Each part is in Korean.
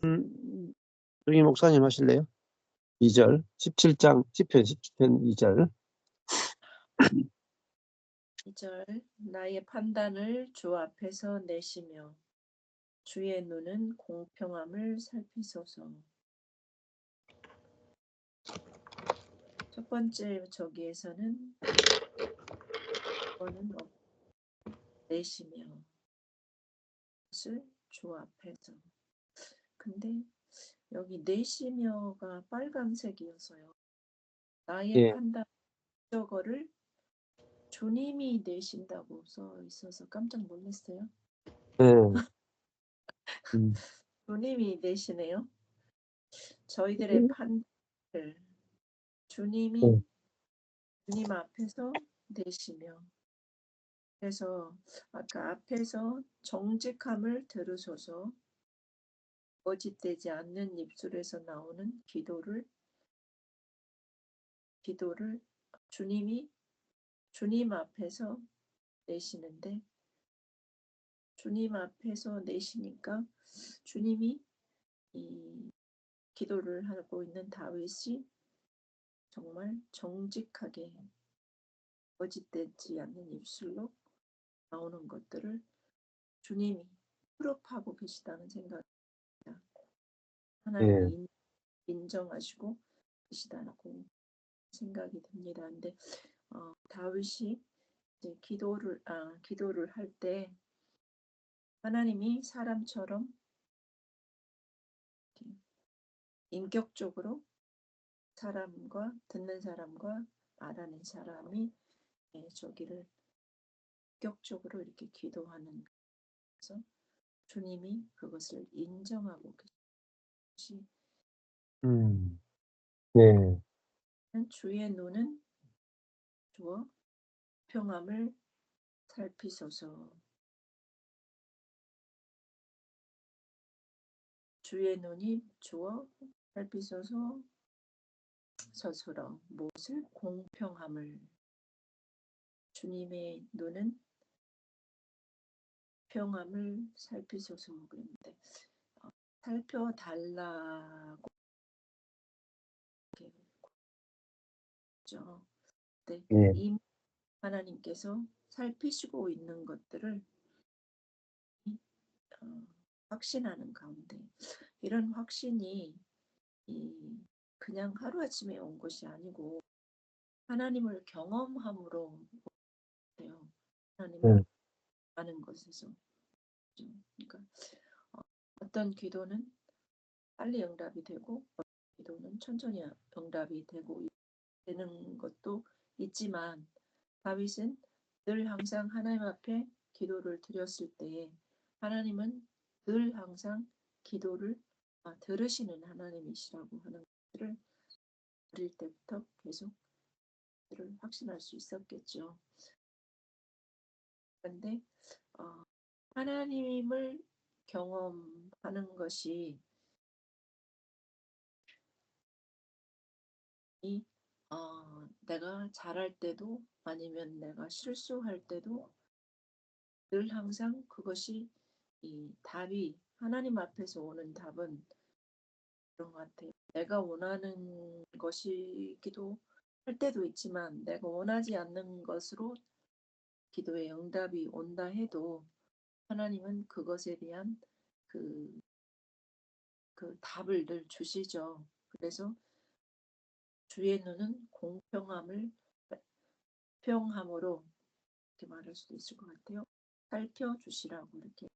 저기 목사님 하실래요? 2절, 17장, 시편 17편 2절. 2절 나의 판단을 주 앞에서 내시며 주의 눈은 공평함을 살피소서. 첫 번째 저기에서는 이거는 내시며 그것을 주 앞에서. 근데 여기 내시며가 빨간색이어서요. 나의 예. 판단 저거를 주님이 내신다고 써 있어서 깜짝 놀랐어요. 네. 주님이 내시네요. 저희들의 판단을 주님이 주님 앞에서 내시며, 그래서 아까 앞에서 정직함을 들으소서. 거짓되지 않는 입술에서 나오는 기도를 주님이 주님 앞에서 내시는데, 주님 앞에서 내시니까 주님이 이 기도를 하고 있는 다윗이 정말 정직하게 거짓되지 않는 입술로 나오는 것들을 주님이 프로파하고 계시다는 생각입니다. 예. 하나님이 인정하시고 계시다고 생각이 듭니다. 근데 다윗이 이제 기도를 할 때 하나님이 사람처럼 인격적으로 사람과 듣는 사람과 말하는 사람이 저기를 인격적으로 이렇게 기도하는 것에서 주님이 그것을 인정하고 계시. 예. 주의 눈은 주어 평함을 살피소서. 주의 눈이 주어 살피소서. 서술어 무엇을 공평함을. 주님의 눈은 평함을 살피소서. 그런데 살펴달라고 했죠. 네, 예. 이미 하나님께서 살피시고 있는 것들을 확신하는 가운데, 이런 확신이 그냥 하루아침에 온 것이 아니고 하나님을 경험함으로 돼요. 하나님을 아는 것에서. 그러니까 어떤 기도는 빨리 응답이 되고 어떤 기도는 천천히 응답이 되는 것도 있지만, 다윗은 늘 항상 하나님 앞에 기도를 드렸을 때에 하나님은 늘 항상 기도를 들으시는 하나님이시라고 하는 것을 어릴 때부터 계속 확신할 수 있었겠죠. 그런데 하나님을 경험하는 것이 내가 잘할 때도 아니면 내가 실수할 때도 늘 항상 그것이 이 답이 하나님 앞에서 오는 답은 그런 것 같아요. 내가 원하는 것이기도 할 때도 있지만 내가 원하지 않는 것으로 기도의 응답이 온다 해도 하나님은 그것에 대한 그 답을 늘 주시죠. 그래서 주의 눈은 공평함을 평함으로 이렇게 말할 수도 있을 것 같아요. 살펴주시라고 이렇게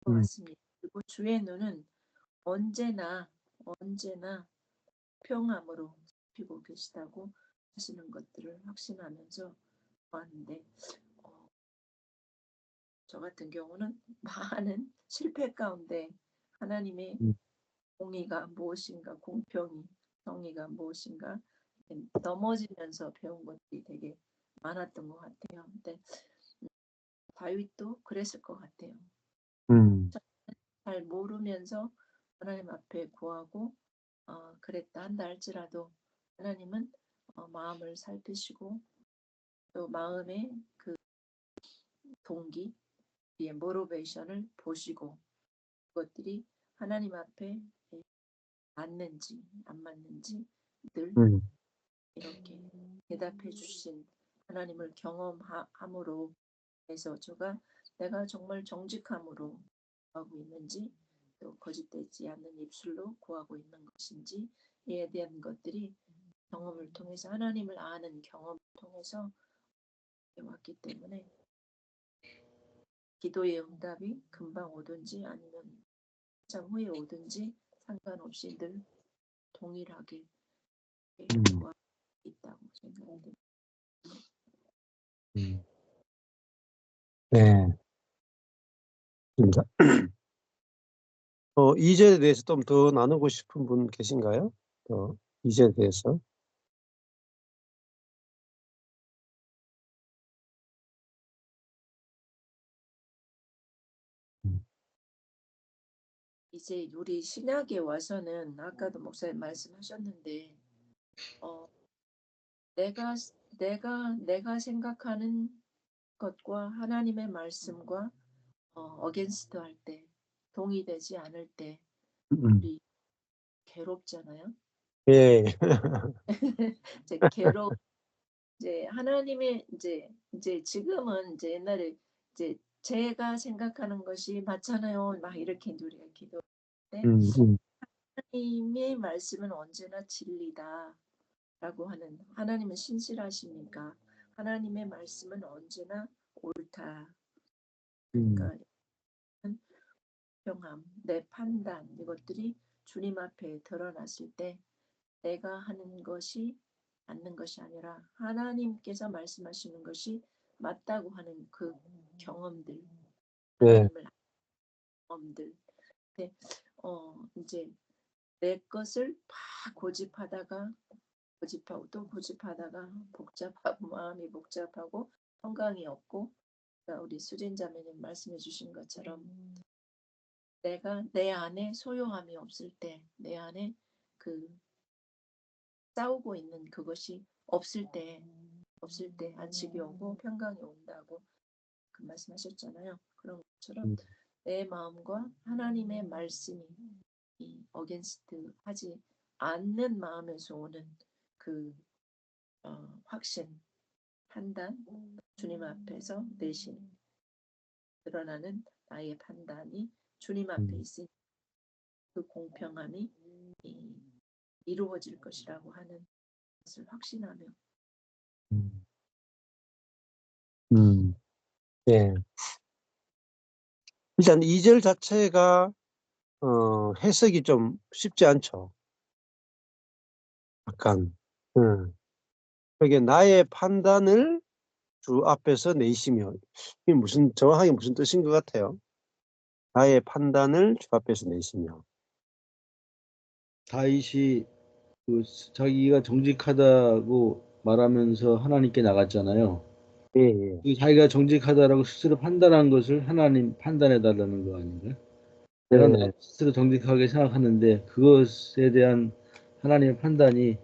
것 같습니다. 그리고 주의 눈은 언제나 평함으로 살피고 계시다고 하시는 것들을 확신하면서 보았는데, 저 같은 경우는 많은 실패 가운데 하나님의 공의가 무엇인가, 공평이, 정의가 무엇인가 넘어지면서 배운 것들이 되게 많았던 것 같아요. 근데 다윗도 그랬을 것 같아요. 잘 모르면서 하나님 앞에 구하고 그랬다 한다 할지라도 하나님은 마음을 살피시고 또 마음의 그 동기, 모티베이션을 보시고 그것들이 하나님 앞에 맞는지 안 맞는지 늘 이렇게 대답해 주신 하나님을 경험함으로 해서 내가 정말 정직함으로 구하고 있는지 또 거짓되지 않는 입술로 구하고 있는 것인지에 대한 것들이 경험을 통해서 하나님을 아는 경험을 통해서 왔기 때문에 기도의 응답이 금방 오든지 아니면 참 후에 오든지 상관없이 늘 동일하게 구하고 있다고 생각합니다. 네. 입니다. 2절에 대해서 좀 더 나누고 싶은 분 계신가요? 2절에 대해서. 이제 우리 신약에 와서는 아까도 목사님 말씀하셨는데 내가 생각하는 것과 하나님의 말씀과 어게인스트 할 때 동의되지 않을 때 우리 괴롭잖아요. 예. 이제 하나님의 이제 지금은 이제 옛날에 이제 제가 생각하는 것이 맞잖아요. 막 이렇게 우리가 기도하는데 하나님의 말씀은 언제나 진리다라고 하는 하나님은 신실하시니까 하나님의 말씀은 언제나 옳다. 그러니까 평함, 내 판단 이것들이 주님 앞에 드러났을 때 내가 하는 것이 맞는 것이 아니라 하나님께서 말씀하시는 것이 맞다고 하는 그 경험들, 하나님을 아는 경험들. 근데 이제 내 것을 막 고집하고 또 고집하다가 복잡하고 마음이 복잡하고 건강이 없고 그러니까 우리 수진자매님 말씀해 주신 것처럼 내가 내 안에 소요함이 없을 때 내 안에 그 싸우고 있는 그것이 없을 때 안식이 오고 평강이 온다고 그 말씀하셨잖아요. 그런 것처럼 내 마음과 하나님의 말씀이 이 어겐스트 하지 않는 마음에서 오는 그 확신, 판단, 주님 앞에서 내신 드러나는 나의 판단이 주님 앞에 있으니 그 공평함이 이루어질 것이라고 하는 것을 확신하며 예. 일단 2절 자체가 해석이 좀 쉽지 않죠. 약간 그게 나의 판단을 주 앞에서 내시며 이게 정확하게 무슨 뜻인 것 같아요. 나의 판단을 주 앞에서 내시며. 다윗이 자기가 정직하다고 말하면서 하나님께 나갔잖아요. 예. 자기가 정직하다라고 스스로 판단한 것을 하나님 판단해 달라는 거 아닌가요? 내가 나 스스로 정직하게 생각하는데 그것에 대한 하나님의 판단이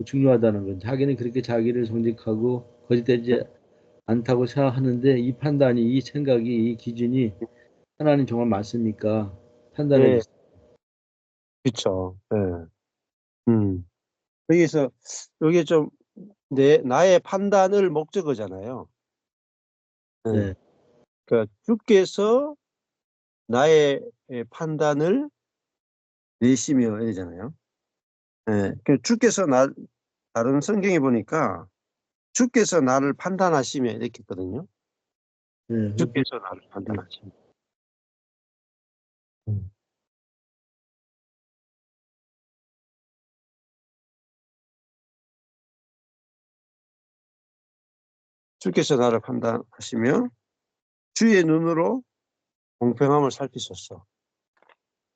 중요하다는 건 자기는 그렇게 자기를 정직하고 거짓되지 않다고 생각하는데 이 판단이 이 생각이 이 기준이 하나님 정말 맞습니까? 판단해 주세요. 그렇죠. 예. 여기서 이게 좀 나의 판단을 목적어잖아요. 네. 그러니까 주께서 나의 판단을 내시며 이러잖아요. 예. 주께서 다른 성경에 보니까 주께서 나를 판단하시며 이렇게 있거든요. 네. 주께서 나를 판단하시며. 주께서 나를 판단하시며 주의 눈으로 공평함을 살피소서.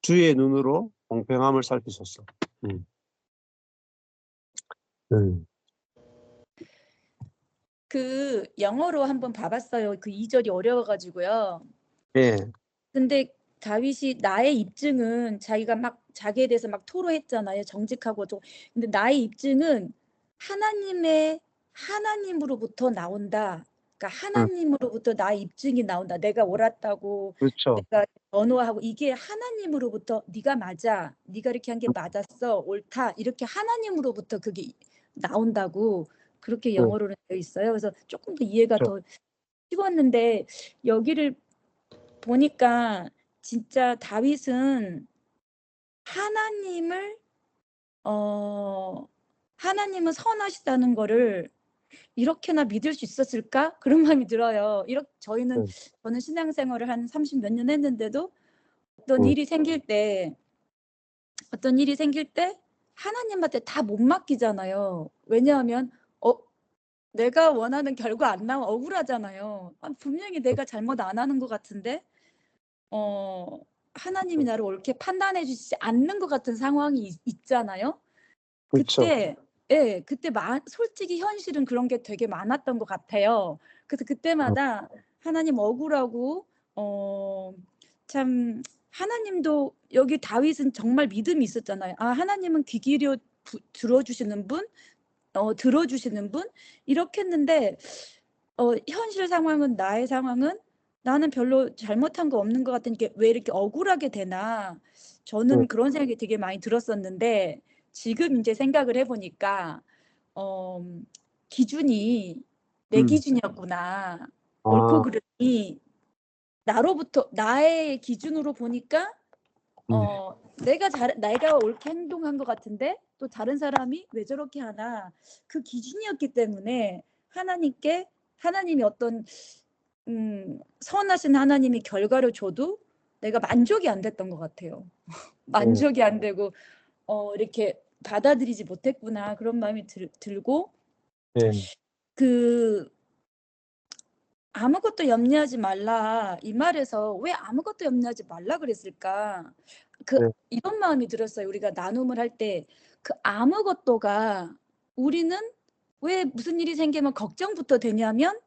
주의 눈으로 공평함을 살피소서. 그 영어로 한번 봐봤어요. 그 2절이 어려워가지고요. 예. 근데 다윗이 나의 입증은 자기가 막 자기에 대해서 막 토로했잖아요. 정직하고 좀. 근데 나의 입증은 하나님으로부터 나온다. 그러니까 하나님으로부터 나의 입증이 나온다. 내가 옳았다고, 그렇죠. 내가 변호하고 이게 하나님으로부터 네가 맞아, 네가 이렇게 한 게 맞았어, 옳다 이렇게 하나님으로부터 그게 나온다고 그렇게 영어로는 되어 있어요. 그래서 조금 더 이해가 그렇죠. 더 쉬웠는데 여기를 보니까 진짜 다윗은 하나님을 하나님은 선하시다는 거를 이렇게나 믿을 수 있었을까? 그런 마음이 들어요. 저는 신앙생활을 한 30 몇 년 했는데도 어떤 일이 생길 때 하나님한테 다 못 맡기잖아요. 왜냐하면 내가 원하는 결과 안 나오면 억울하잖아요. 분명히 내가 잘못 안 하는 것 같은데 하나님이 나를 옳게 판단해 주시지 않는 것 같은 상황이 있잖아요. 그렇죠. 그때 솔직히 현실은 그런 게 되게 많았던 것 같아요. 그래서 그때마다 하나님 억울하고 참 하나님도 여기 다윗은 정말 믿음이 있었잖아요. 하나님은 귀 기울여 들어주시는 분, 이렇게 했는데 현실 상황은 나의 상황은 나는 별로 잘못한 거 없는 것 같으니까 왜 이렇게 억울하게 되나 저는 그런 생각이 되게 많이 들었었는데 지금 이제 생각을 해보니까 기준이 내 기준이었구나. 옳고 그르니 나로부터 나의 기준으로 보니까 내가 옳게 행동한 것 같은데 또 다른 사람이 왜 저렇게 하나 그 기준이었기 때문에 하나님이 어떤 선하신 하나님이 결과를 줘도 내가 만족이 안 됐던 것 같아요. 만족이 안 되고 이렇게 받아들이지 못했구나 그런 마음이 들고 그 아무것도 염려하지 말라 이 말에서 왜 아무것도 염려하지 말라 그랬을까? 이런 마음이 들었어요. 우리가 나눔을 할 때 그 아무것도가 우리는 왜 무슨 일이 생기면 걱정부터 되냐면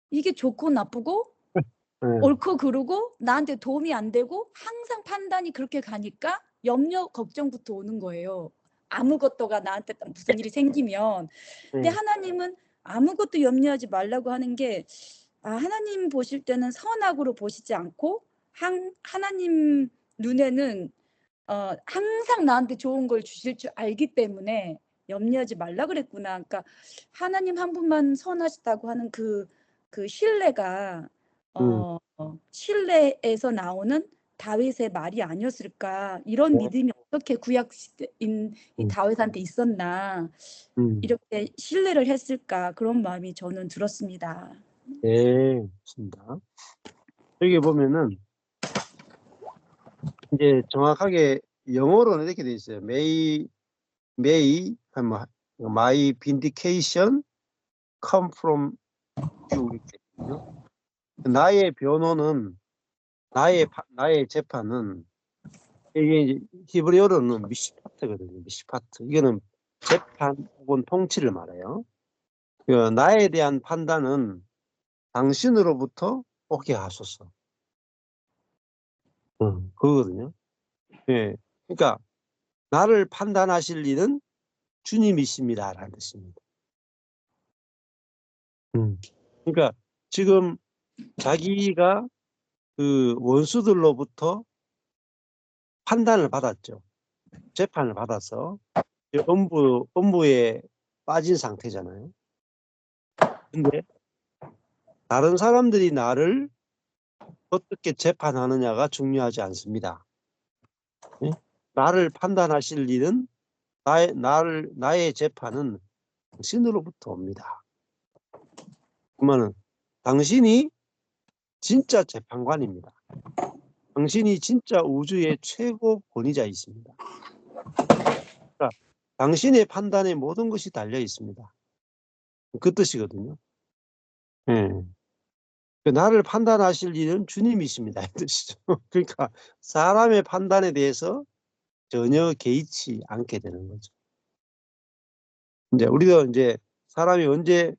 이게 좋고 나쁘고 옳고 그르고 나한테 도움이 안 되고 항상 판단이 그렇게 가니까 염려 걱정부터 오는 거예요. 아무것도가 나한테 무슨 일이 생기면. 근데 하나님은 아무것도 염려하지 말라고 하는 게 하나님 보실 때는 선악으로 보시지 않고 하나님 눈에는 항상 나한테 좋은 걸 주실 줄 알기 때문에 염려하지 말라 그랬구나. 그러니까 하나님 한 분만 선하시다고 하는 그 신뢰가 신뢰에서 나오는 다윗의 말이 아니었을까. 이런 믿음이 어떻게 구약 시대인 이 다윗한테 있었나. 이렇게 신뢰를 했을까. 그런 마음이 저는 들었습니다. 네, 맞습니다. 여기 보면은 이제 정확하게 영어로는 이렇게 돼 있어요. may my vindication come from you. 이렇게 있거든요. 나의 변호는 나의 재판은 이게 이제 히브리어로는 미시파트거든요. 미시파트. 이거는 재판 혹은 통치를 말해요. 나에 대한 판단은 당신으로부터 오게 하소서. 그거거든요. 예. 그러니까 나를 판단하실 일은 주님이십니다라는 뜻입니다. 그러니까 지금 자기가 그 원수들로부터 판단을 받았죠. 재판을 받아서 엄부에 빠진 상태잖아요. 근데 다른 사람들이 나를 어떻게 재판하느냐가 중요하지 않습니다. 예? 나를 판단하실 일은 나의 재판은 당신으로부터 옵니다. 그러면 당신이 진짜 재판관입니다. 당신이 진짜 우주의 최고 권위자이십니다. 그러니까 당신의 판단에 모든 것이 달려 있습니다. 그 뜻이거든요. 나를 판단하실 일은 주님이십니다. 이 뜻이죠. 그러니까 사람의 판단에 대해서 전혀 개의치 않게 되는 거죠. 이제 우리가 이제 사람이 언제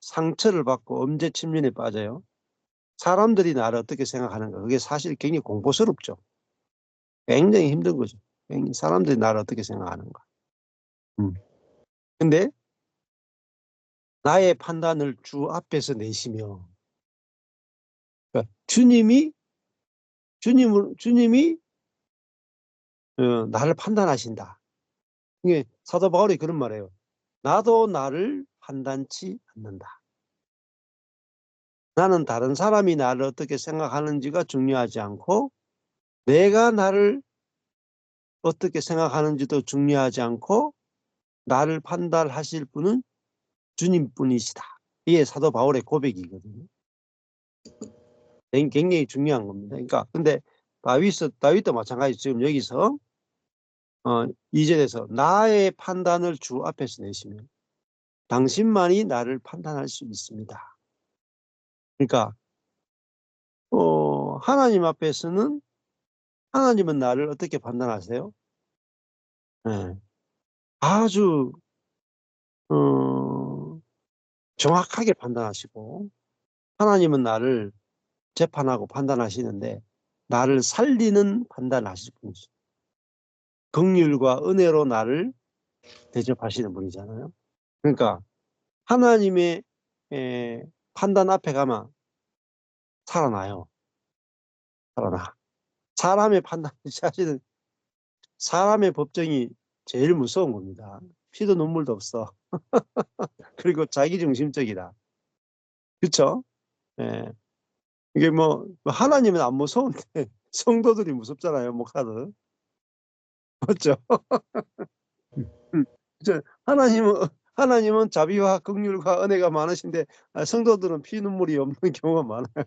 상처를 받고 언제 침륜에 빠져요? 사람들이 나를 어떻게 생각하는가. 그게 사실 굉장히 공포스럽죠. 굉장히 힘든 거죠. 사람들이 나를 어떻게 생각하는가. 근데 나의 판단을 주 앞에서 내시며, 그러니까 주님이 주님이 나를 판단하신다. 이게 사도 바울이 그런 말이에요. 나도 나를 판단치 않는다. 나는 다른 사람이 나를 어떻게 생각하는지가 중요하지 않고 내가 나를 어떻게 생각하는지도 중요하지 않고 나를 판단하실 분은 주님뿐이시다. 이게 사도 바울의 고백이거든요. 굉장히 중요한 겁니다. 그러니까 근데 다윗도 마찬가지. 지금 여기서 2절에서 나의 판단을 주 앞에서 내시면 당신만이 나를 판단할 수 있습니다. 그러니까 하나님 앞에서는 하나님은 나를 어떻게 판단하세요? 네. 아주 정확하게 판단하시고 하나님은 나를 재판하고 판단하시는데 나를 살리는 판단을 하실 분이죠. 긍휼과 은혜로 나를 대접하시는 분이잖아요. 그러니까 하나님의 판단 앞에 가면 살아나요. 살아나. 사람의 판단, 사실은 사람의 법정이 제일 무서운 겁니다. 피도 눈물도 없어. 그리고 자기중심적이다. 그렇죠? 예. 이게 뭐 하나님은 안 무서운데 성도들이 무섭잖아요, 목사들. 맞죠? 그죠? 하나님은 자비와 긍휼과 은혜가 많으신데 성도들은 피눈물이 없는 경우가 많아요.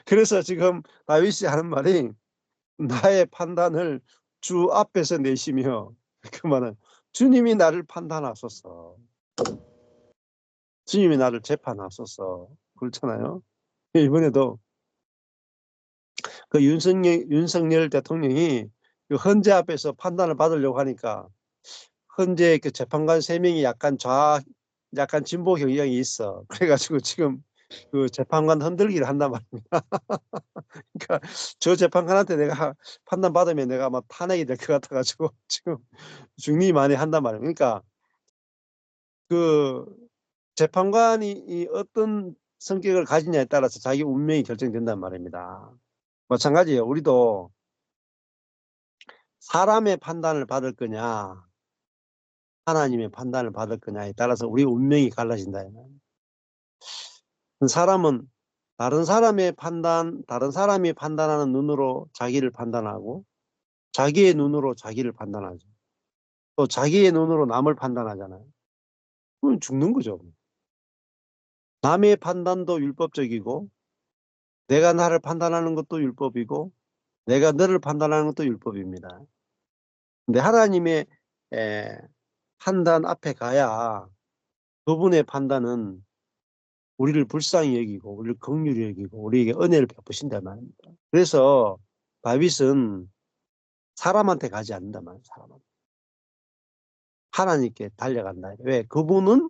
그래서 지금 다윗이 하는 말이 나의 판단을 주 앞에서 내시며 그 말은 주님이 나를 판단하소서. 주님이 나를 재판하소서. 그렇잖아요. 이번에도 그 윤석열 대통령이 그 헌재 앞에서 판단을 받으려고 하니까 헌재 그 재판관 3명이 약간 진보 경향이 있어. 그래가지고 지금 그 재판관 흔들기를 한단 말입니다. 그러니까 저 재판관한테 내가 판단 받으면 내가 아마 탄핵이 될 것 같아가지고 지금 중리 많이 한단 말이에요. 그러니까 그 재판관이 이 어떤 성격을 가지냐에 따라서 자기 운명이 결정된단 말입니다. 마찬가지예요. 우리도 사람의 판단을 받을 거냐 하나님의 판단을 받을 거냐에 따라서 우리 운명이 갈라진다. 사람은 다른 사람이 판단하는 눈으로 자기를 판단하고 자기의 눈으로 자기를 판단하죠. 또 자기의 눈으로 남을 판단하잖아요. 그럼 죽는 거죠. 남의 판단도 율법적이고 내가 나를 판단하는 것도 율법이고 내가 너를 판단하는 것도 율법입니다. 근데 하나님의 판단 앞에 가야 그분의 판단은 우리를 불쌍히 여기고 우리를 긍휼히 여기고 우리에게 은혜를 베푸신단 말입니다. 그래서 다윗은 사람한테 가지 않는단 말이에요. 사람한테. 하나님께 달려간다. 왜? 그분은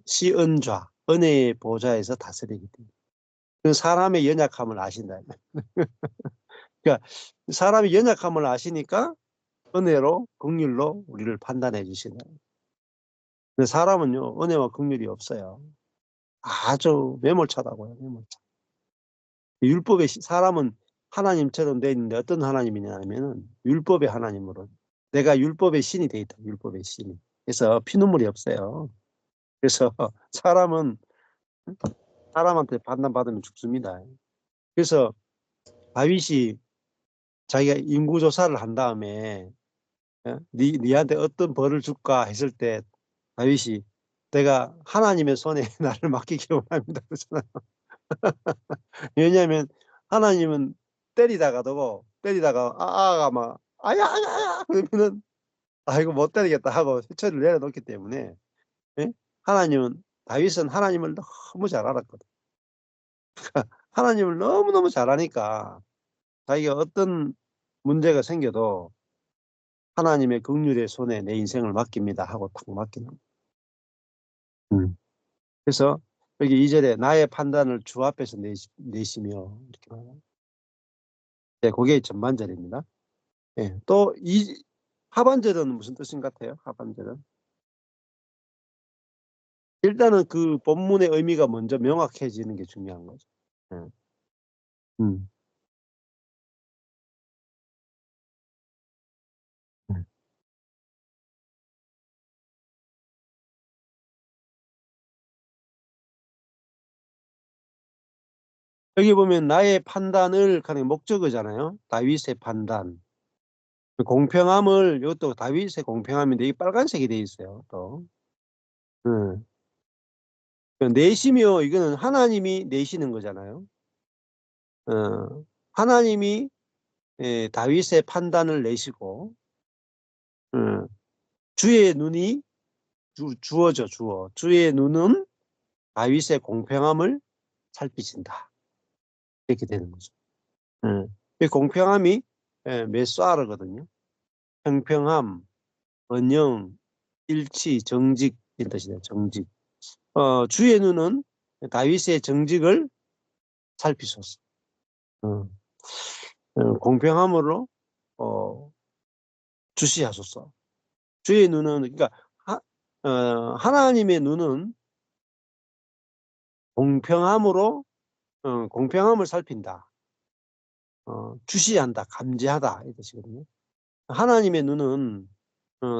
시은좌, 은혜의 보좌에서 다스리기 때문에. 그 사람의 연약함을 아신다. 그러니까 사람의 연약함을 아시니까 은혜로 긍휼로 우리를 판단해 주신다. 근데 사람은요 은혜와 긍휼이 없어요. 아주 매몰차다고요. 매몰차. 율법의 사람은 하나님처럼 돼 있는데 어떤 하나님이냐면은 율법의 하나님으로 내가 율법의 신이 돼 있다. 율법의 신이. 그래서 피눈물이 없어요. 그래서 사람은 사람한테 판단받으면 죽습니다. 그래서 다윗이 자기가 인구조사를 한 다음에 니한테 어떤 벌을 줄까 했을 때 다윗이 내가 하나님의 손에 나를 맡기기 원합니다. 그러잖아요. 왜냐하면 하나님은 때리다가 아가 막 아야 그러면은 아이고 못 때리겠다 하고 회초리를 내려놓기 때문에 다윗은 하나님을 너무 잘 알았거든. 하나님을 너무너무 잘 아니까 자기가 어떤 문제가 생겨도 하나님의 긍휼의 손에 내 인생을 맡깁니다 하고 딱 맡기는 거예요. 그래서 여기 2절에 나의 판단을 주 앞에서 내시며 이렇게 말해요. 네, 그게 전반절입니다. 네, 또 하반절은 무슨 뜻인 것 같아요? 하반절은 일단은 그 본문의 의미가 먼저 명확해지는 게 중요한 거죠. 예. 음. 음. 여기 보면 나의 판단을 하는 목적어잖아요. 다윗의 판단. 공평함을 이것도 다윗의 공평함인데 이게 빨간색이 돼 있어요. 또. 음. 내시며 이거는 하나님이 내시는 거잖아요. 하나님이 다윗의 판단을 내시고 주의 눈이 주어져 주어 주의 눈은 다윗의 공평함을 살피신다. 이렇게 되는 거죠. 이 공평함이 메소아르거든요. 평평함, 번영, 일치, 정직 이런 뜻이네요. 정직. 주의 눈은 다윗의 정직을 살피소서. 어, 공평함으로 주시하소서. 주의 눈은 그러니까 하나님의 눈은 공평함으로 공평함을 살핀다. 주시한다, 감지하다 이 뜻이거든요. 하나님의 눈은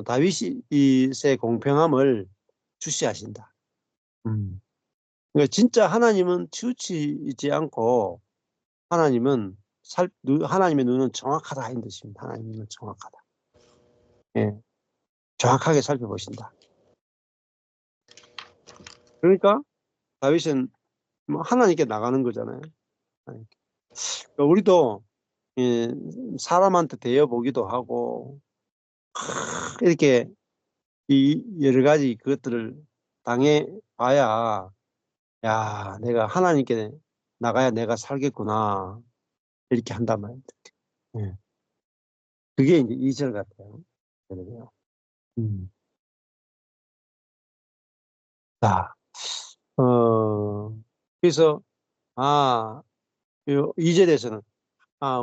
다윗의 공평함을 주시하신다. 그러니까 진짜 하나님은 치우치지 않고 하나님은 하나님의 눈은 정확하다 이 뜻입니다. 하나님의 눈은 정확하다. 예, 정확하게 살펴보신다. 그러니까 다윗은 뭐 하나님께 나가는 거잖아요. 그러니까 우리도 사람한테 대해보기도 하고 이렇게 이 여러 가지 그것들을 당해 봐야 야 내가 하나님께 나가야 내가 살겠구나 이렇게 한단 말이에요. 예. 그게 이제 2절 같아요. 그러네요. 자, 그래서 아, 2절에서는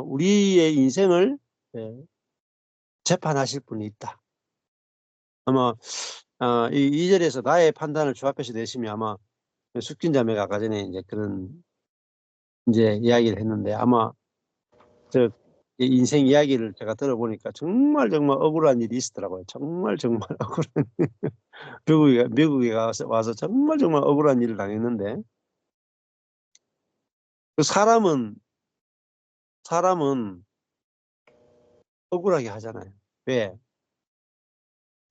우리의 인생을 예, 재판하실 분이 있다. 아마 이 2절에서 나의 판단을 주 앞에서 내시면 아마 숙진자매가 아까 전에 이제 그런 이제 이야기를 했는데 아마 저 인생 이야기를 제가 들어보니까 정말 정말 억울한 일이 있었더라고요. 정말 정말 억울한 미국에 와서 정말 정말 억울한 일을 당했는데 그 사람은 억울하게 하잖아요. 왜?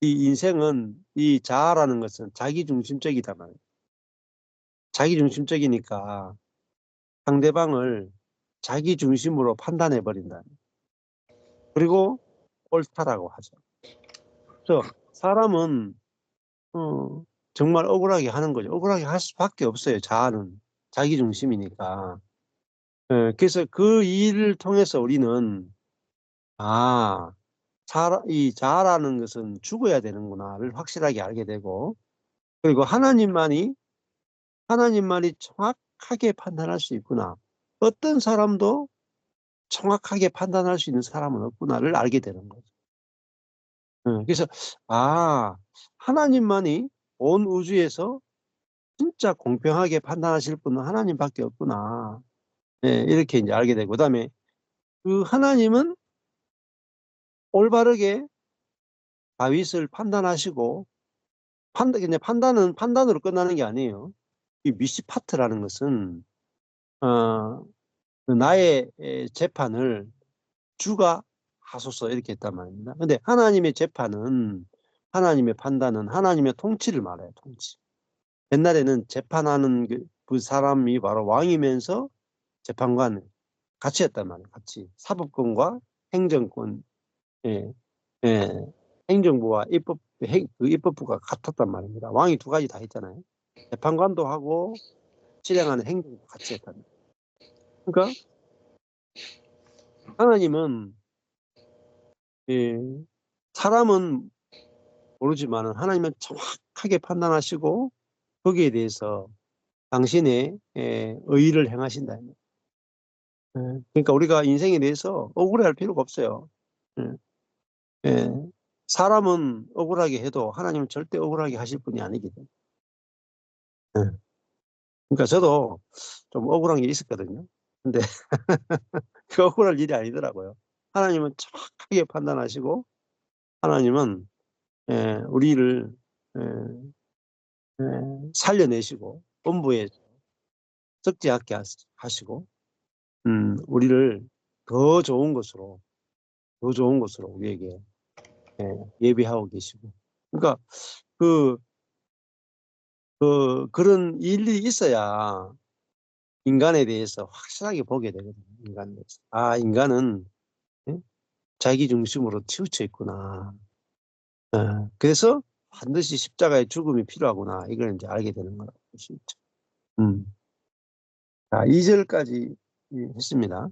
이 인생은 이 자아라는 것은 자기중심적이다 말이에요. 자기중심적이니까 상대방을 자기중심으로 판단해 버린다. 그리고 옳다라고 하죠. 그래서 사람은 정말 억울하게 하는 거죠. 억울하게 할 수밖에 없어요. 자아는 자기중심이니까. 그래서 그 일을 통해서 우리는 이 자아라는 것은 죽어야 되는구나를 확실하게 알게 되고 그리고 하나님만이 정확하게 판단할 수 있구나. 어떤 사람도 정확하게 판단할 수 있는 사람은 없구나를 알게 되는 거죠. 그래서 하나님만이 온 우주에서 진짜 공평하게 판단하실 분은 하나님밖에 없구나. 이렇게 이제 알게 되고 그다음에 그 하나님은 올바르게 다윗을 판단하시고 그냥 판단은 판단으로 끝나는 게 아니에요. 이 미시파트라는 것은 그 나의 재판을 주가 하소서 이렇게 했단 말입니다. 근데 하나님의 재판은 하나님의 판단은 하나님의 통치를 말해요. 통치. 옛날에는 재판하는 그 사람이 바로 왕이면서 재판관 같이 했단 말이에요. 같이 사법권과 행정권, 예, 예, 행정부와 그 입법부가 같았단 말입니다. 왕이 두 가지 다 했잖아요. 재판관도 하고 실행하는 행정도 같이 했단 말이에요. 그러니까 하나님은 사람은 모르지만은 하나님은 정확하게 판단하시고 거기에 대해서 당신의 의의를 행하신다. 그러니까 우리가 인생에 대해서 억울해할 필요가 없어요. 예, 예. 사람은 억울하게 해도 하나님은 절대 억울하게 하실 분이 아니거든. 예. 그러니까 저도 좀 억울한 게 있었거든요. 근데 그 억울할 일이 아니더라고요. 하나님은 정확하게 판단하시고 하나님은 우리를 예, 살려내시고 본부에 적지 않게 하시고 우리를 더 좋은 것으로 우리에게 예비하고 계시고 그러니까 그런 일이 있어야 인간에 대해서 확실하게 보게 되거든요. 인간에 대해서. 아, 인간은 예? 자기 중심으로 치우쳐 있구나. 그래서 반드시 십자가의 죽음이 필요하구나. 이걸 이제 알게 되는 거라고 볼 수 있죠. 자, 2절까지 했습니다.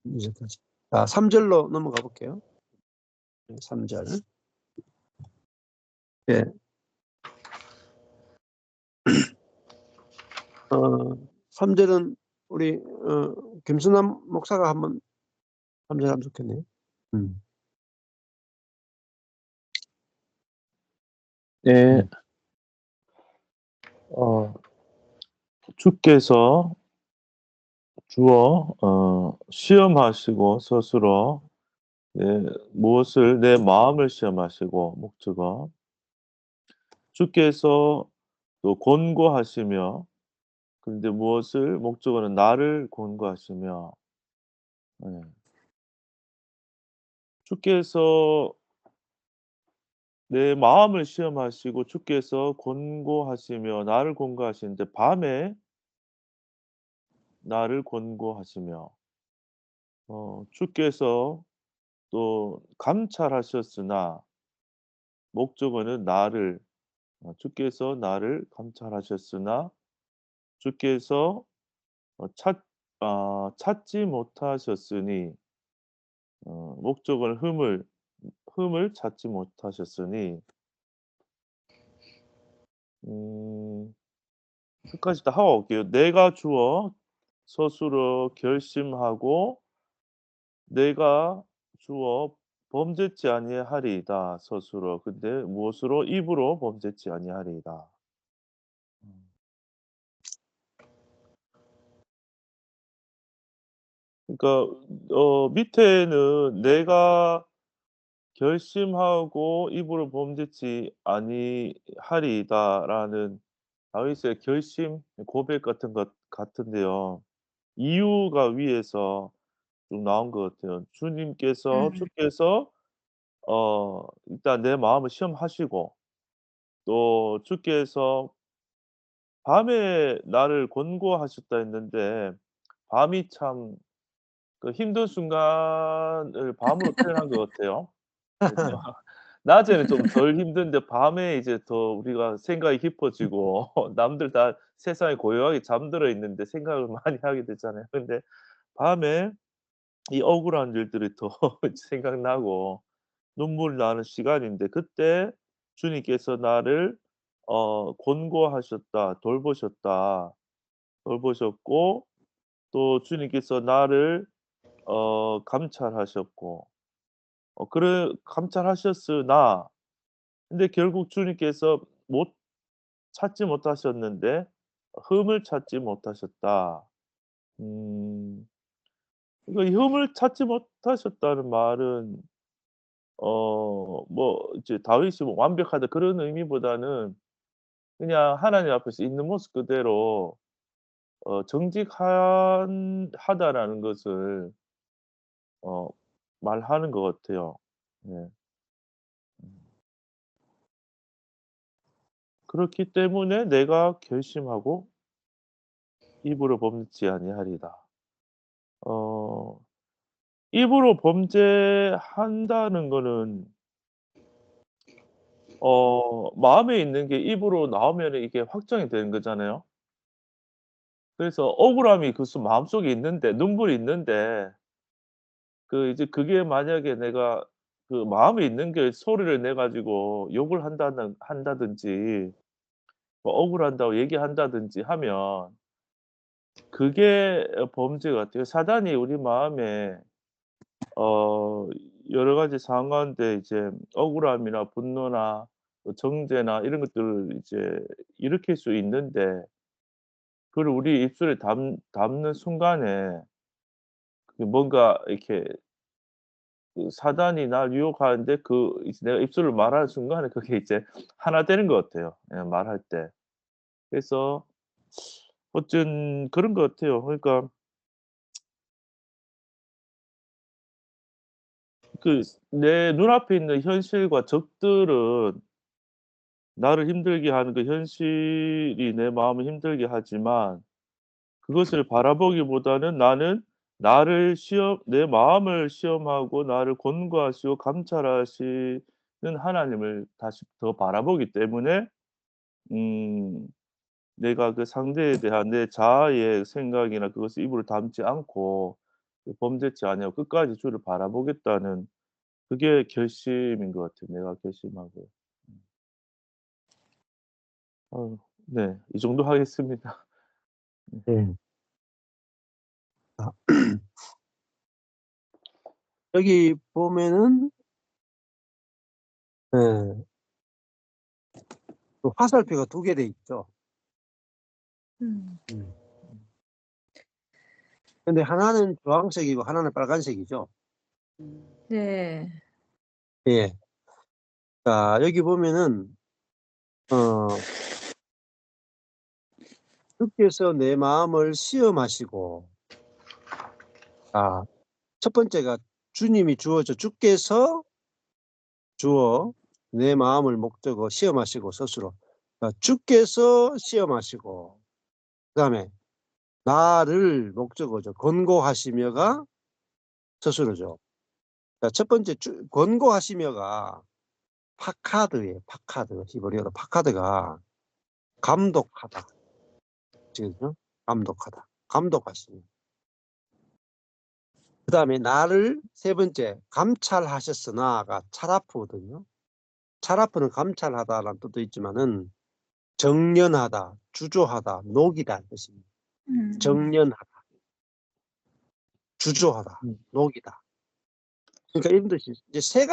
2절까지. 자, 3절로 넘어가 볼게요. 3절. 예. 3절은 우리 김순남 목사가 한번 3절 하면 좋겠네요. 예, 주께서 주어 시험하시고 스스로 무엇을 내 마음을 시험하시고 목적어 주께서 또 권고하시며 그런데 무엇을 목적어는 나를 권고하시며 예. 주께서 내 마음을 시험하시고 주께서 권고하시며 나를 권고하시는데 밤에 나를 권고하시며 주께서 또 감찰하셨으나 목적어는 나를 주께서 나를 감찰하셨으나 주께서 찾지 못하셨으니 목적어는 흠을 찾지 못하셨으니 끝까지 다 하고 올게요. 내가 주어 스스로 결심하고 내가 주어 범죄치 아니하리이다 스스로. 근데 무엇으로 입으로 범죄치 아니하리이다. 그러니까 밑에는 내가 결심하고 입으로 범죄치 아니하리이다라는 다윗의 결심 고백 같은 것 같은데요. 이유가 위에서 좀 나온 것 같아요. 주께서 일단 내 마음을 시험하시고 또 주께서 밤에 나를 권고하셨다 했는데 밤이 참 그 힘든 순간을 밤으로 표현한 것 같아요. 그래서 낮에는 좀 덜 힘든데 밤에 이제 더 우리가 생각이 깊어지고 남들 다 세상에 고요하게 잠들어 있는데 생각을 많이 하게 되잖아요. 근데 밤에 이 억울한 일들이 더 생각나고 눈물 나는 시간인데 그때 주님께서 나를 권고하셨다. 돌보셨고 또 주님께서 나를 감찰하셨고 그래 감찰하셨으나 근데 결국 주님께서 못 찾지 못하셨는데 흠을 찾지 못하셨다. 음 그러니까 이 흠을 찾지 못하셨다는 말은 뭐 이제 다윗이 뭐 완벽하다 그런 의미보다는 그냥 하나님 앞에서 있는 모습 그대로 하다라는 것을 어 말하는 것 같아요. 네. 그렇기 때문에 내가 결심하고 입으로 범죄치 아니하리라. 어 입으로 범죄한다는 거는 마음에 있는 게 입으로 나오면은 이게 확정이 되는 거잖아요. 그래서 억울함이 마음속에 있는데 눈물이 있는데 이제 그게 만약에 내가 마음에 있는 게 소리를 내 가지고 욕을 한다든지 뭐 억울하다고 얘기한다든지 하면 그게 범죄 같아요. 사단이 우리 마음에 어 여러 가지 상황 가운데 이제 억울함이나 분노나 또 정죄나 이런 것들을 이제 일으킬 수 있는데 그걸 우리 입술에 담는 순간에 그 뭔가 이렇게 그 사단이 날 유혹하는데 이제 내가 입술을 말하는 순간에 그게 이제 하나 되는 것 같아요, 예 말할 때. 그래서 어쨌든 그런 것 같아요. 그러니까 그 내 눈앞에 있는 현실과 적들은 나를 힘들게 하는 그 현실이 내 마음을 힘들게 하지만 그것을 바라보기보다는 나는 내 마음을 시험하고 나를 권고하시고 감찰하시는 하나님을 다시 더 바라보기 때문에 음 내가 그 상대에 대한 내 자아의 생각이나 그것을 입으로 담지 않고 그 범죄치 아니하고 끝까지 주를 바라보겠다는 그게 결심인 것 같아요, 내가 결심하고. 음. 네. 이 정도 하겠습니다. 네. 아 여기 보면은 예. 그 화살표가 2개 돼 있죠. 음. 근데 하나는 주황색이고 하나는 빨간색이죠. 네. 예. 자, 여기 보면은 어 주께서 내 마음을 시험하시고 첫 번째가 주님이 주께서 주어 내 마음을 목적어 시험하시고 스스로. 주께서 시험하시고 그다음에 나를 목적어죠. 권고하시며가 스스로죠. 자, 첫 번째 권고하시며가 파카드예요. 파카드. 히브리어로 파카드가 감독하다. 그죠? 감독하다. 감독하시며. 그다음에 나를 세 번째 감찰하셨으나가 차라프거든요. 차라프는 감찰하다라는 뜻도 있지만은 정련하다, 주조하다, 녹이다 뜻입니다. 정련하다, 주조하다, 녹이다. 그러니까 이런 뜻이 이제 세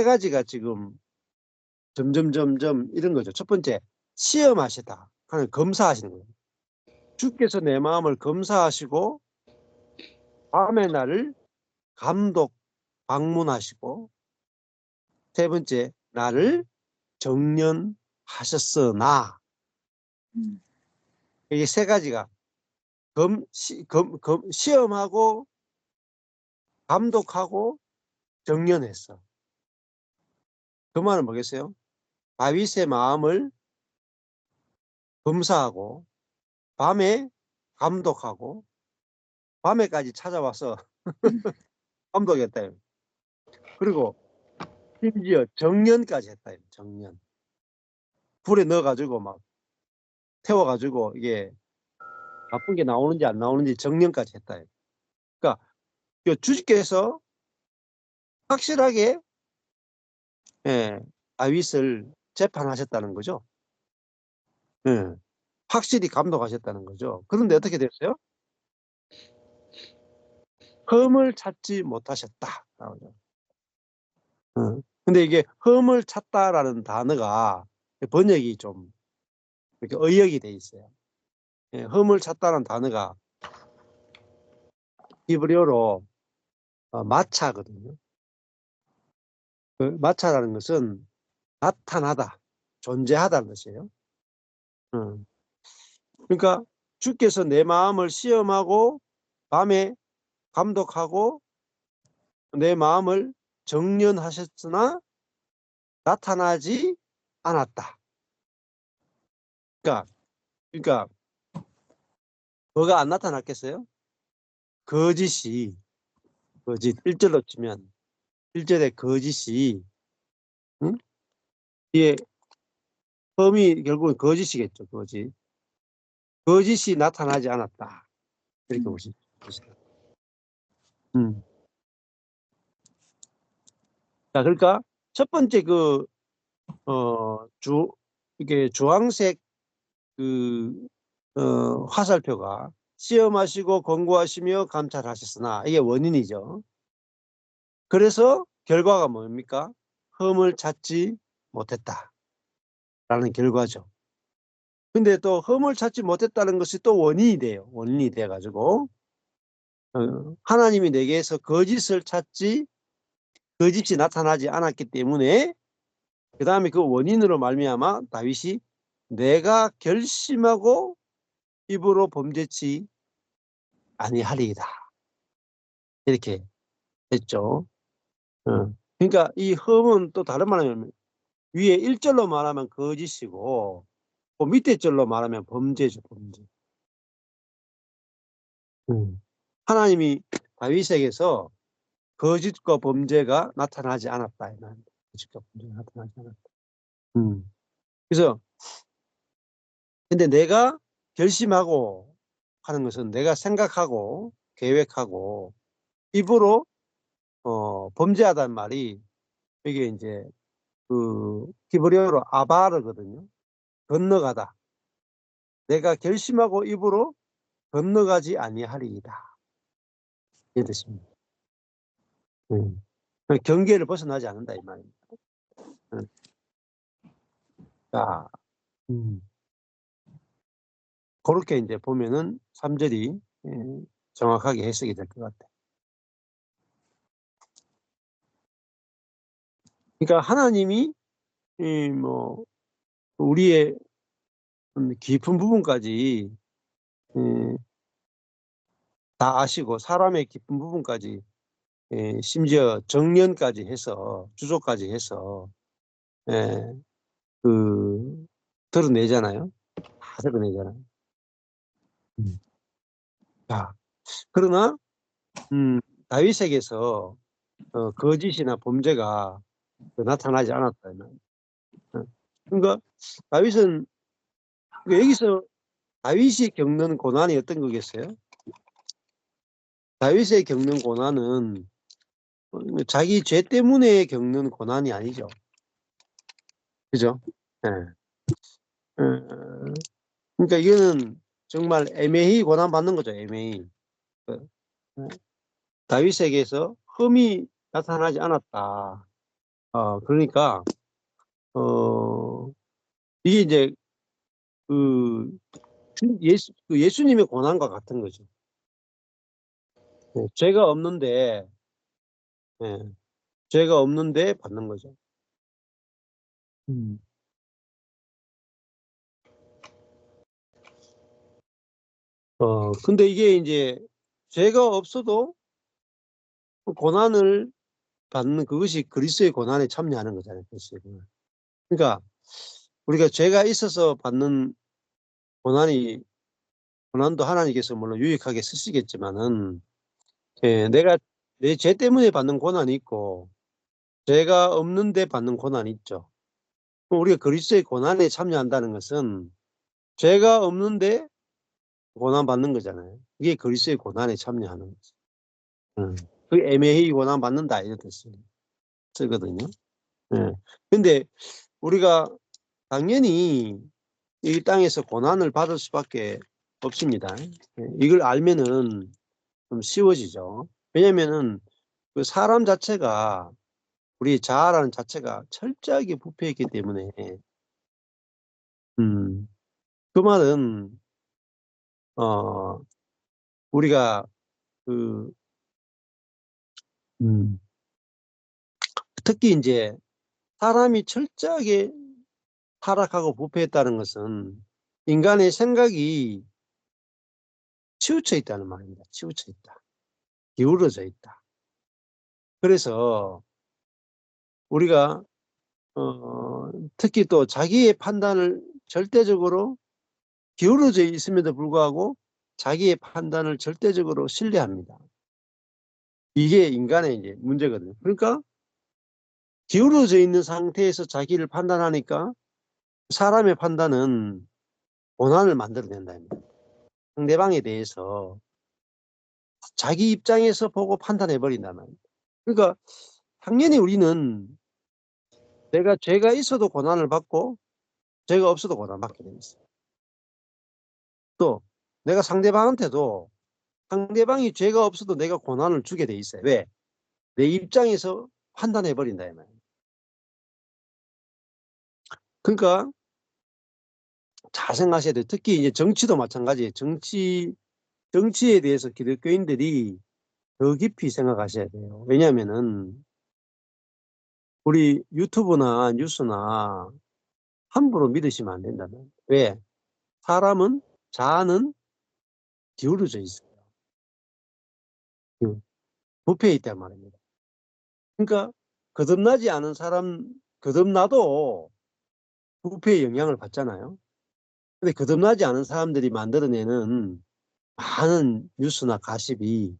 가지가 지금 점점 이런 거죠. 첫 번째 시험하시다 하는 검사하시는 거예요. 주께서 내 마음을 검사하시고 밤의 나를 감독 방문하시고 세 번째 나를 정련하셨으나 이게 세 가지가 시험하고 감독하고 정련했어. 그 말은 뭐겠어요? 다윗의 마음을 검사하고 밤에 감독하고 밤에까지 찾아와서 감독했다. 그리고 심지어 정련까지 했다. 정련. 불에 넣어가지고 막 태워가지고 이게 나쁜 게 나오는지 안 나오는지 정련까지 했다. 그러니까 주님께서 확실하게 다윗을 재판하셨다는 거죠. 예, 확실히 감독하셨다는 거죠. 그런데 어떻게 됐어요? 흠을 찾지 못하셨다. 나오죠. 근데 이게 흠을 찾다라는 단어가 번역이 좀 이렇게 의역이 돼 있어요. 예, 흠을 찾다는 단어가 히브리어로 마차거든요. 그 마차라는 것은 나타나다, 존재하다는 뜻이에요. 그러니까 주께서 내 마음을 시험하고 밤에 감독하고 내 마음을 정련하셨으나 나타나지 않았다. 그러니까 뭐가 안 나타났겠어요? 거짓 1절로 치면 1절의 거짓이 응? 이게 흠이 결국은 거짓이겠죠. 거짓이 나타나지 않았다. 이렇게 보시죠. 자, 그러니까 첫 번째 이게 주황색 화살표가 시험하시고 권고하시며 감찰하셨으나 이게 원인이죠. 그래서 결과가 뭡니까? 흠을 찾지 못했다라는 결과죠. 근데 또 흠을 찾지 못했다는 것이 또 원인이 돼요. 원인이 돼가지고 하나님이 내게서 거짓을 찾지 거짓이 나타나지 않았기 때문에 그 다음에 그 원인으로 말미암아 다윗이 내가 결심하고 입으로 범죄치 아니하리이다 이렇게 했죠. 그러니까 이 흠은 또 다른 말하면 위에 1절로 말하면 거짓이고 그 밑에 절로 말하면 범죄죠. 범죄. 하나님이 다윗에게서 거짓과 범죄가 나타나지 않았다. 거짓과 범죄가 나타나지 않았다. 그래서 근데 내가 결심하고 하는 것은 내가 생각하고 계획하고 입으로 범죄하다는 말이 이게 이제 그 히브리어로 아바르거든요. 건너가다. 내가 결심하고 입으로 건너가지 아니하리이다. 이 뜻입니다. 경계를 벗어나지 않는다 이 말입니다. 자, 그렇게 이제 보면은 3절이 정확하게 해석이 될 것 같아요. 그러니까 하나님이 뭐 우리의 깊은 부분까지 다 아시고 사람의 깊은 부분까지 심지어 정년까지 해서 주소까지 해서 그 드러내잖아요. 다 드러내잖아요. 자, 그러나 다윗에게서 거짓이나 범죄가 나타나지 않았다. 그러니까 다윗은 여기서 다윗이 겪는 고난이 어떤 거겠어요? 다윗이 겪는 고난은 자기 죄 때문에 겪는 고난이 아니죠. 그죠? 네. 그러니까 이거는 정말 애매히 고난받는 거죠. 애매히. 다윗에게서 흠이 나타나지 않았다. 그러니까 이게 이제 그 예수님의 고난과 같은 거죠. 죄가 없는데 죄가 없는데 받는 거죠. 근데 이게 이제 죄가 없어도 고난을 받는 그것이 그리스도의 고난에 참여하는 거잖아요. 그리스도의 고난. 그러니까 우리가 죄가 있어서 받는 고난도 하나님께서 물론 유익하게 쓰시겠지만은 내가 내 죄 때문에 받는 고난이 있고 죄가 없는데 받는 고난이 있죠. 그럼 우리가 그리스도의 고난에 참여한다는 것은 죄가 없는데 고난 받는 거잖아요. 이게 그리스도의 고난에 참여하는 거죠. 그 애매히 고난 받는다 이런 뜻을 쓰거든요. 근데 우리가 당연히 이 땅에서 고난을 받을 수밖에 없습니다. 이걸 알면은 좀 쉬워지죠. 왜냐면은 그 사람 자체가 우리 자아라는 자체가 철저하게 부패했기 때문에 그 말은 우리가 그 특히 이제 사람이 철저하게 타락하고 부패했다는 것은 인간의 생각이 치우쳐 있다는 말입니다. 치우쳐 있다. 기울어져 있다. 그래서 우리가 특히 또 자기의 판단을 절대적으로 기울어져 있음에도 불구하고 자기의 판단을 절대적으로 신뢰합니다. 이게 인간의 이제 문제거든요. 그러니까 기울어져 있는 상태에서 자기를 판단하니까 사람의 판단은 고난을 만들어낸다. 상대방에 대해서 자기 입장에서 보고 판단해버린단 말입니다. 그러니까 당연히 우리는 내가 죄가 있어도 고난을 받고 죄가 없어도 고난을 받게 돼 있어요. 또 내가 상대방한테도 상대방이 죄가 없어도 내가 고난을 주게 돼 있어요. 왜? 내 입장에서 판단해버린다 이 말이에요. 그러니까 잘 생각하셔야 돼요. 특히 이제 정치도 마찬가지예요. 정치에 대해서 기독교인들이 더 깊이 생각하셔야 돼요. 왜냐하면은 우리 유튜브나 뉴스나 함부로 믿으시면 안 된다는. 왜? 사람은 자아는 기울어져 있어요. 부패해 있단 말입니다. 그러니까 거듭나지 않은 사람, 거듭나도 부패의 영향을 받잖아요. 근데 거듭나지 않은 사람들이 만들어내는 많은 뉴스나 가십이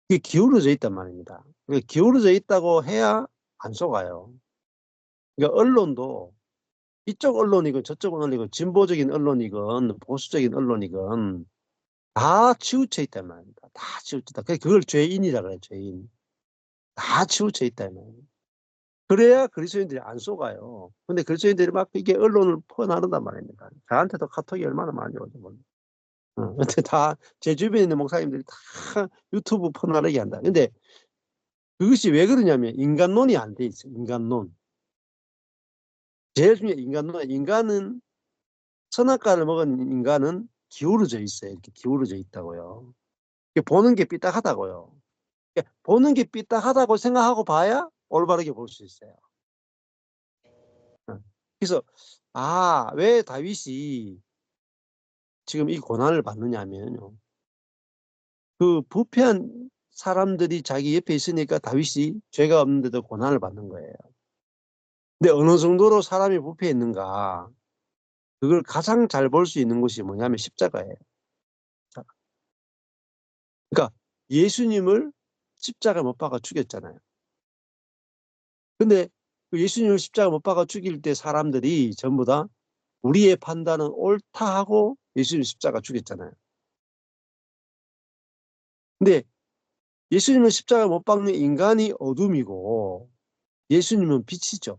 이게 기울어져 있단 말입니다. 그러니까 기울어져 있다고 해야 안 속아요. 그러니까 언론도 이쪽 언론이건 저쪽 언론이건 진보적인 언론이건 보수적인 언론이건 다 치우쳐 있단 말입니다. 다 치우쳐 있다. 그걸 죄인이라 그래요. 죄인. 다 치우쳐 있다. 그래야 그리스도인들이 안 속아요. 근데 그리스도인들이 막 이게 언론을 퍼나른단 말입니다. 저한테도 카톡이 얼마나 많이 오죠. 근데 다 제 주변에 있는 목사님들이 다 유튜브 퍼나르게 한다. 근데 그것이 왜 그러냐면 인간론이 안 돼 있어요. 인간론. 제일 중요한 인간론. 인간은 선악과를 먹은 인간은 기울어져 있어요. 이렇게 기울어져 있다고요. 보는 게 삐딱하다고요. 보는 게 삐딱하다고 생각하고 봐야 올바르게 볼 수 있어요. 그래서 왜 다윗이 지금 이 고난을 받느냐면요. 그 부패한 사람들이 자기 옆에 있으니까 다윗이 죄가 없는데도 고난을 받는 거예요. 근데 어느 정도로 사람이 부패했는가? 그걸 가장 잘 볼 수 있는 것이 뭐냐면 십자가예요. 그러니까 예수님을 십자가 못 박아 죽였잖아요. 근데 그 예수님을 십자가 못 박아 죽일 때 사람들이 전부 다 우리의 판단은 옳다 하고 예수님 십자가 죽였잖아요. 근데 예수님은 십자가 못 박는 인간이 어둠이고 예수님은 빛이죠.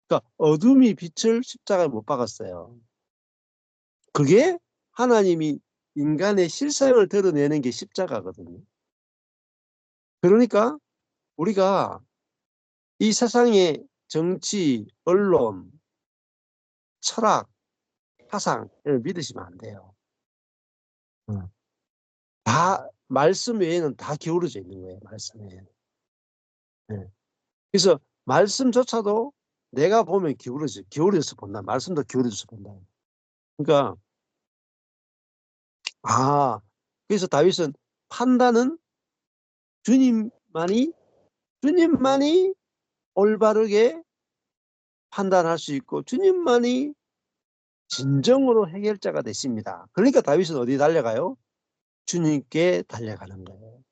그러니까 어둠이 빛을 십자가에 못 박았어요. 그게 하나님이 인간의 실상을 드러내는 게 십자가거든요. 그러니까 우리가 이 세상의 정치, 언론, 철학, 사상을 믿으시면 안 돼요. 다 말씀 외에는 다 기울어져 있는 거예요. 말씀 외에는. 네. 그래서 말씀조차도 내가 보면 기울어져서 본다. 말씀도 기울어져서 본다. 그러니까 그래서 다윗은 판단은 주님만이 올바르게 판단할 수 있고 주님만이 진정으로 해결자가 되십니다. 그러니까 다윗은 어디 달려가요? 주님께 달려가는 거예요.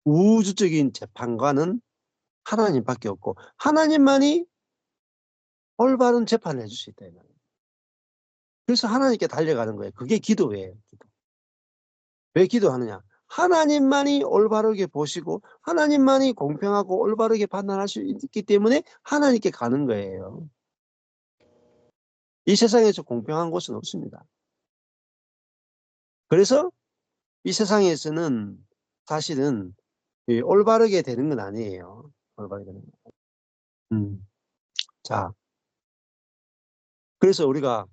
우주적인 재판관은 하나님밖에 없고 하나님만이 올바른 재판을 해줄 수 있다. 그래서 하나님께 달려가는 거예요. 그게 기도예요. 기도. 왜 기도하느냐? 하나님만이 올바르게 보시고 하나님만이 공평하고 올바르게 판단할 수 있기 때문에 하나님께 가는 거예요. 이 세상에서 공평한 곳은 없습니다. 그래서 이 세상에서는 사실은 올바르게 되는 건 아니에요. 올바르게 되는 건. 자, 그래서 우리가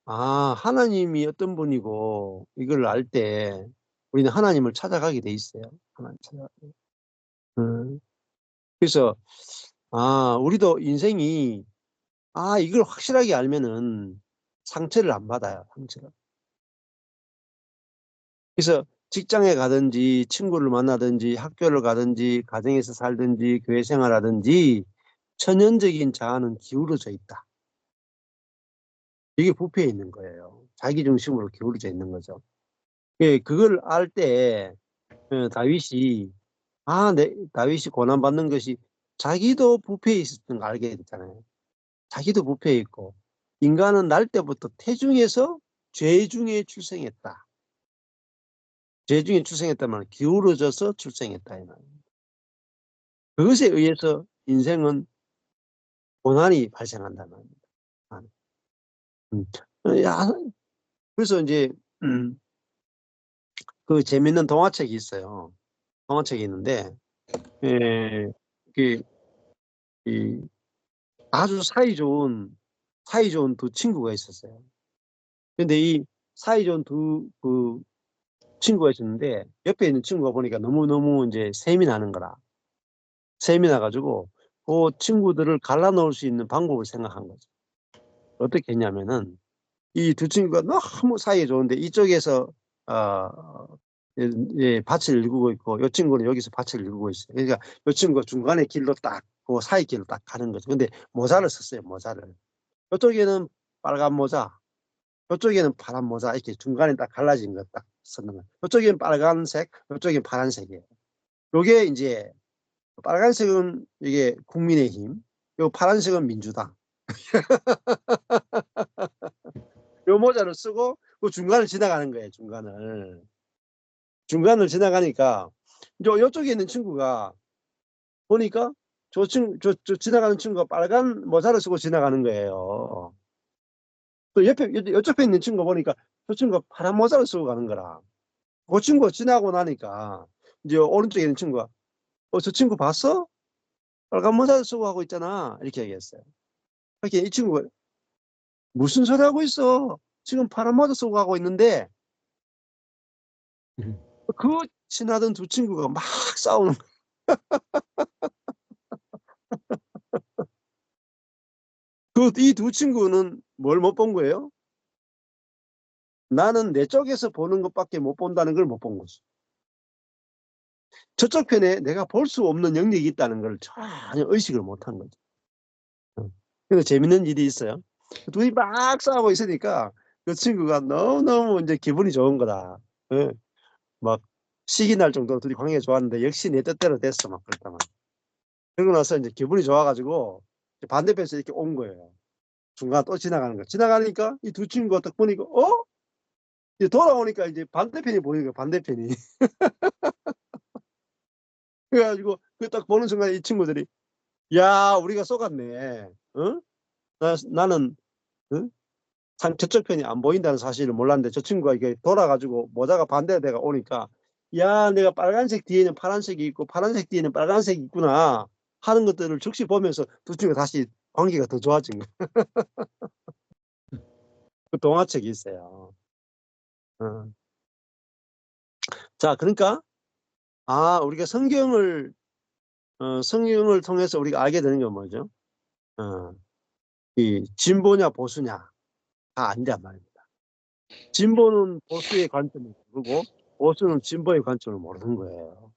하나님이 어떤 분이고 이걸 알 때 우리는 하나님을 찾아가게 돼 있어요. 하나님 찾아가게. 그래서 우리도 인생이 이걸 확실하게 알면은 상처를 안 받아요. 상처를. 그래서 직장에 가든지 친구를 만나든지 학교를 가든지 가정에서 살든지 교회 생활하든지 천연적인 자아는 기울어져 있다. 이게 부패해 있는 거예요. 자기 중심으로 기울어져 있는 거죠. 그걸 알 때 다윗이 다윗이 고난받는 것이 자기도 부패해 있었던 걸 알게 됐잖아요. 자기도 부패해 있고 인간은 날 때부터 태중에서 죄 중에 출생했다. 죄 중에 출생했다면 기울어져서 출생했다. 그것에 의해서 인생은 고난이 발생한다는 겁니다. 그래서 이제 그 재밌는 동화책이 있어요. 동화책이 있는데 이 아주 사이 좋은 두 친구가 있었어요. 근데 이 사이좋은 두 친구가 있었는데 옆에 있는 친구가 보니까 너무너무 이제 셈이 나는 거라. 셈이 나가지고 그 친구들을 갈라놓을 수 있는 방법을 생각한 거죠. 어떻게 했냐면은 이 두 친구가 너무 사이가 좋은데 이쪽에서 밭을 일구고 있고 이 친구는 여기서 밭을 일구고 있어요. 그러니까 이 친구가 중간에 길로 딱 그 사이 길로 딱 가는 거죠. 근데 모자를 썼어요. 모자를. 이쪽에는 빨간 모자, 이쪽에는 파란 모자 이렇게 중간에 딱 갈라진 거 딱 썼는 거예요. 이쪽에는 빨간색, 이쪽에는 파란색이에요. 요게 이제 빨간색은 이게 국민의힘, 요 파란색은 민주당. 요 모자를 쓰고 그 중간을 지나가는 거예요. 중간을 지나가니까 이쪽에 있는 친구가 보니까 저 지나가는 친구가 빨간 모자를 쓰고 지나가는 거예요. 또 옆에 있는 친구 보니까 저 친구가 파란 모자를 쓰고 가는 거라. 그 친구가 지나고 나니까 이제 오른쪽에 있는 친구가 저 친구 봤어? 빨간 모자를 쓰고 하고 있잖아. 이렇게 얘기했어요. 그렇게 이 친구가 무슨 소리 하고 있어? 지금 파란 모자 쓰고 가고 있는데 그 친하던 두 친구가 막 싸우는 거야. 이 두 친구는 뭘 못 본 거예요? 나는 내 쪽에서 보는 것밖에 못 본다는 걸 못 본 거지. 저쪽 편에 내가 볼 수 없는 영역이 있다는 걸 전혀 의식을 못한 거지. 근데 재밌는 일이 있어요. 둘이 막 싸우고 있으니까 그 친구가 너무너무 이제 기분이 좋은 거다. 예. 막 식이 날 정도로 둘이 관계가 좋았는데 역시 내 뜻대로 됐어. 막 그랬다 말. 그러고 나서 이제 기분이 좋아가지고 반대편에서 이렇게 온 거예요. 중간 또 지나가는 거. 지나가니까 이 두 친구가 딱 보니까 이제 돌아오니까 이제 반대편이 보이는 거야. 반대편이. 그래가지고 그 딱 보는 순간 이 친구들이 야 우리가 속았네. 어? 나는 어? 저쪽 편이 안 보인다는 사실을 몰랐는데 저 친구가 이게 돌아가지고 모자가 반대로 내가 오니까 야 내가 빨간색 뒤에는 파란색이 있고 파란색 뒤에는 빨간색이 있구나 하는 것들을 즉시 보면서 두 친구가 다시 관계가 더 좋아진 거야. 그 동화책이 있어요. 어. 자 그러니까 우리가 성경을 통해서 우리가 알게 되는 건 뭐죠? 이 진보냐 보수냐 다 아니란 말입니다. 진보는 보수의 관점을 모르고 보수는 진보의 관점을 모르는 거예요.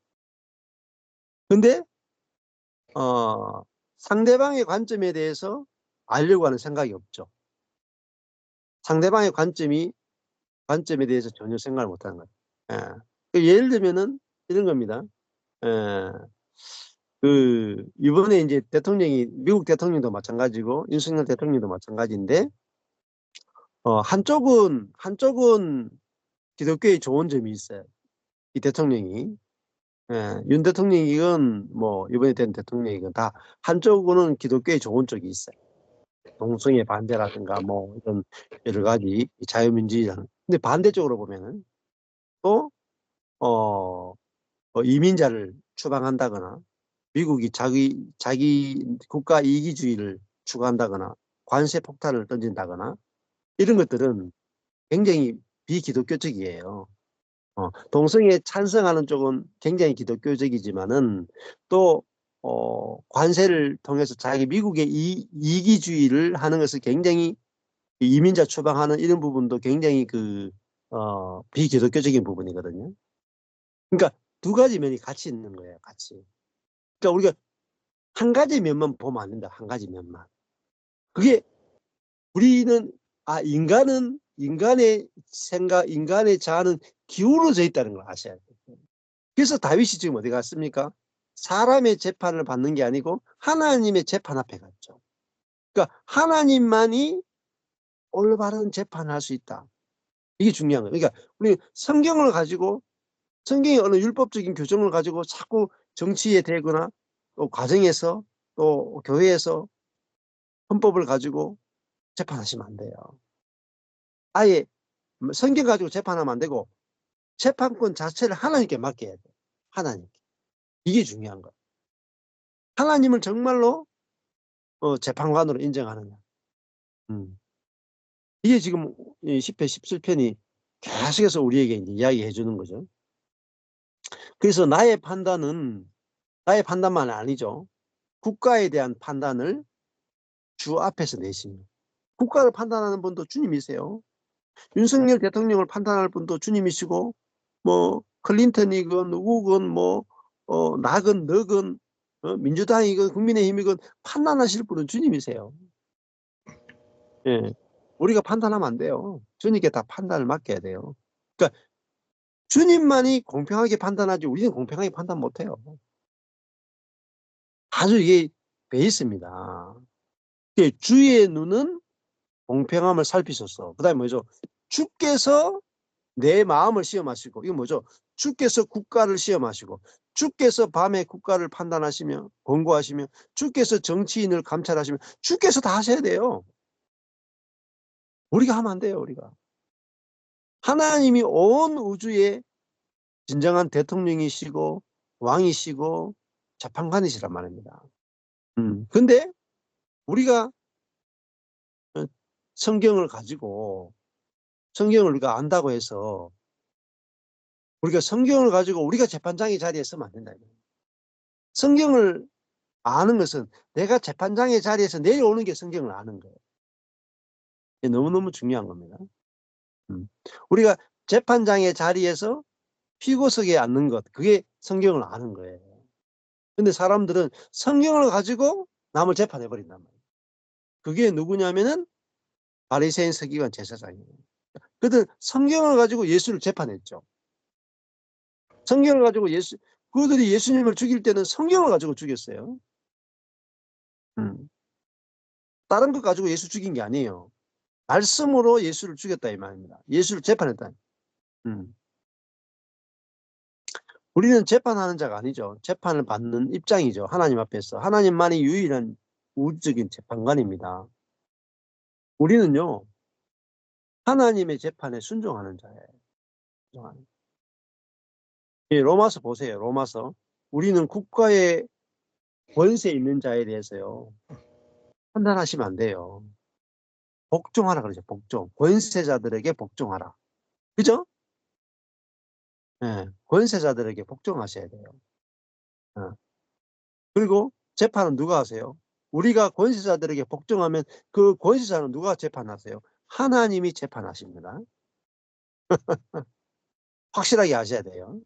근데 상대방의 관점에 대해서 알려고 하는 생각이 없죠. 상대방의 관점에 대해서 전혀 생각을 못하는 거예요. 예를 들면은 이런 겁니다. 예, 이번에 이제 미국 대통령도 마찬가지고 윤석열 대통령도 마찬가지인데 한쪽은 기독교에 좋은 점이 있어요. 이 대통령이 윤 대통령이건 뭐 이번에 된 대통령이건 다 한쪽은 기독교에 좋은 쪽이 있어요. 동성애 반대라든가 뭐 이런 여러 가지 자유민주주의라는. 근데 반대쪽으로 보면은 또 이민자를 추방한다거나 미국이 자기 국가 이기주의를 추구한다거나 관세 폭탄을 던진다거나 이런 것들은 굉장히 비기독교적이에요. 동성애에 찬성하는 쪽은 굉장히 기독교적이지만은 또 관세를 통해서 자기 미국의 이기주의를 하는 것을 굉장히 이민자 추방하는 이런 부분도 굉장히 비기독교적인 부분이거든요. 그러니까 두 가지 면이 같이 있는 거예요, 같이. 그러니까 우리가 한 가지 면만 보면 안 된다, 한 가지 면만. 그게 우리는 인간의 생각, 인간의 자아는 기울어져 있다는 걸 아셔야 돼요. 그래서 다윗이 지금 어디 갔습니까? 사람의 재판을 받는 게 아니고 하나님의 재판 앞에 갔죠. 그러니까 하나님만이 올바른 재판을 할 수 있다. 이게 중요한 거예요. 그러니까 우리 성경을 가지고 성경의 어느 율법적인 규정을 가지고 자꾸 정치에 대거나 또 과정에서 또 교회에서 헌법을 가지고 재판하시면 안 돼요. 아예 성경 가지고 재판하면 안 되고 재판권 자체를 하나님께 맡겨야 돼요. 하나님께. 이게 중요한 거예요. 하나님을 정말로 재판관으로 인정하느냐. 이게 지금 10회, 17편이 계속해서 우리에게 이제 이야기해 주는 거죠. 그래서 나의 판단은 나의 판단만 아니죠. 국가에 대한 판단을 주 앞에서 내시며, 국가를 판단하는 분도 주님이세요. 윤석열 대통령을 판단할 분도 주님이시고, 뭐 클린턴이건 누구건 뭐 나건 너건 민주당이건 국민의힘이건 판단하실 분은 주님이세요. 예, 우리가 판단하면 안 돼요. 주님께 다 판단을 맡겨야 돼요. 그러니까 주님만이 공평하게 판단하지 우리는 공평하게 판단 못해요. 아주 이게 베이스입니다. 주의 눈은 공평함을 살피소서. 그 다음에 뭐죠? 주께서 내 마음을 시험하시고, 이거 뭐죠? 주께서 국가를 시험하시고, 주께서 밤에 국가를 판단하시며 권고하시며, 주께서 정치인을 감찰하시며, 주께서 다 하셔야 돼요. 우리가 하면 안 돼요. 우리가. 하나님이 온 우주의 진정한 대통령이시고 왕이시고 재판관이시란 말입니다. 근데 우리가 성경을 가지고 성경을 우리가 안다고 해서 우리가 성경을 가지고 우리가 재판장의 자리에 서면 안 된다. 성경을 아는 것은 내가 재판장의 자리에서 내려오는 게 성경을 아는 거예요. 이게 너무너무 중요한 겁니다. 우리가 재판장의 자리에서 피고석에 앉는 것, 그게 성경을 아는 거예요. 근데 사람들은 성경을 가지고 남을 재판해버린단 말이에요. 그게 누구냐면은 바리새인 서기관 제사장이에요. 그들 성경을 가지고 예수를 재판했죠. 성경을 가지고 그들이 예수님을 죽일 때는 성경을 가지고 죽였어요. 다른 것 가지고 예수 죽인 게 아니에요. 말씀으로 예수를 죽였다 이 말입니다. 예수를 재판했다. 우리는 재판하는 자가 아니죠. 재판을 받는 입장이죠. 하나님 앞에서. 하나님만이 유일한 우주적인 재판관입니다. 우리는요, 하나님의 재판에 순종하는 자예요. 로마서 보세요. 로마서. 우리는 국가의 권세 있는 자에 대해서요, 판단하시면 안 돼요. 복종하라 그러죠. 복종. 권세자들에게 복종하라. 그죠? 네, 권세자들에게 복종하셔야 돼요. 그리고 재판은 누가 하세요? 우리가 권세자들에게 복종하면 그 권세자는 누가 재판하세요? 하나님이 재판하십니다. 확실하게 아셔야 돼요.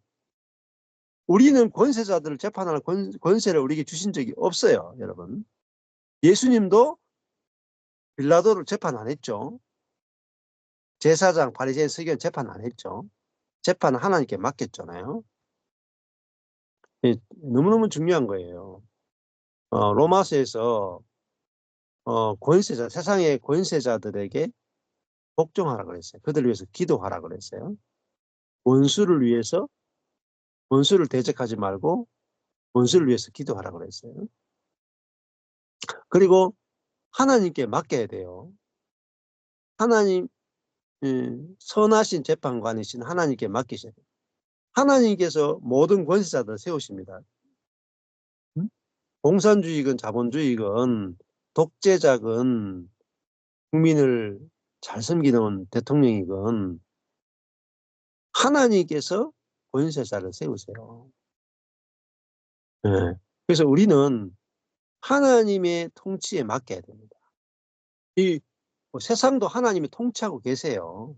우리는 권세자들을 재판할 권세를 우리에게 주신 적이 없어요, 여러분. 예수님도 빌라도를 재판 안 했죠. 제사장, 바리새인 서기관 재판 안 했죠. 재판은 하나님께 맡겼잖아요. 너무너무 중요한 거예요. 로마서에서 권세자, 세상의 권세자들에게 복종하라 그랬어요. 그들을 위해서 기도하라 그랬어요. 원수를 위해서 원수를 대적하지 말고 원수를 위해서 기도하라 그랬어요. 그리고 하나님께 맡겨야 돼요. 하나님 선하신 재판관이신 하나님께 맡기셔야 돼요. 하나님께서 모든 권세자들을 세우십니다. 공산주의건 자본주의건 독재자건 국민을 잘 섬기는 대통령이건 하나님께서 권세자를 세우세요. 네. 그래서 우리는 하나님의 통치에 맡겨야 됩니다. 이 세상도 하나님이 통치하고 계세요.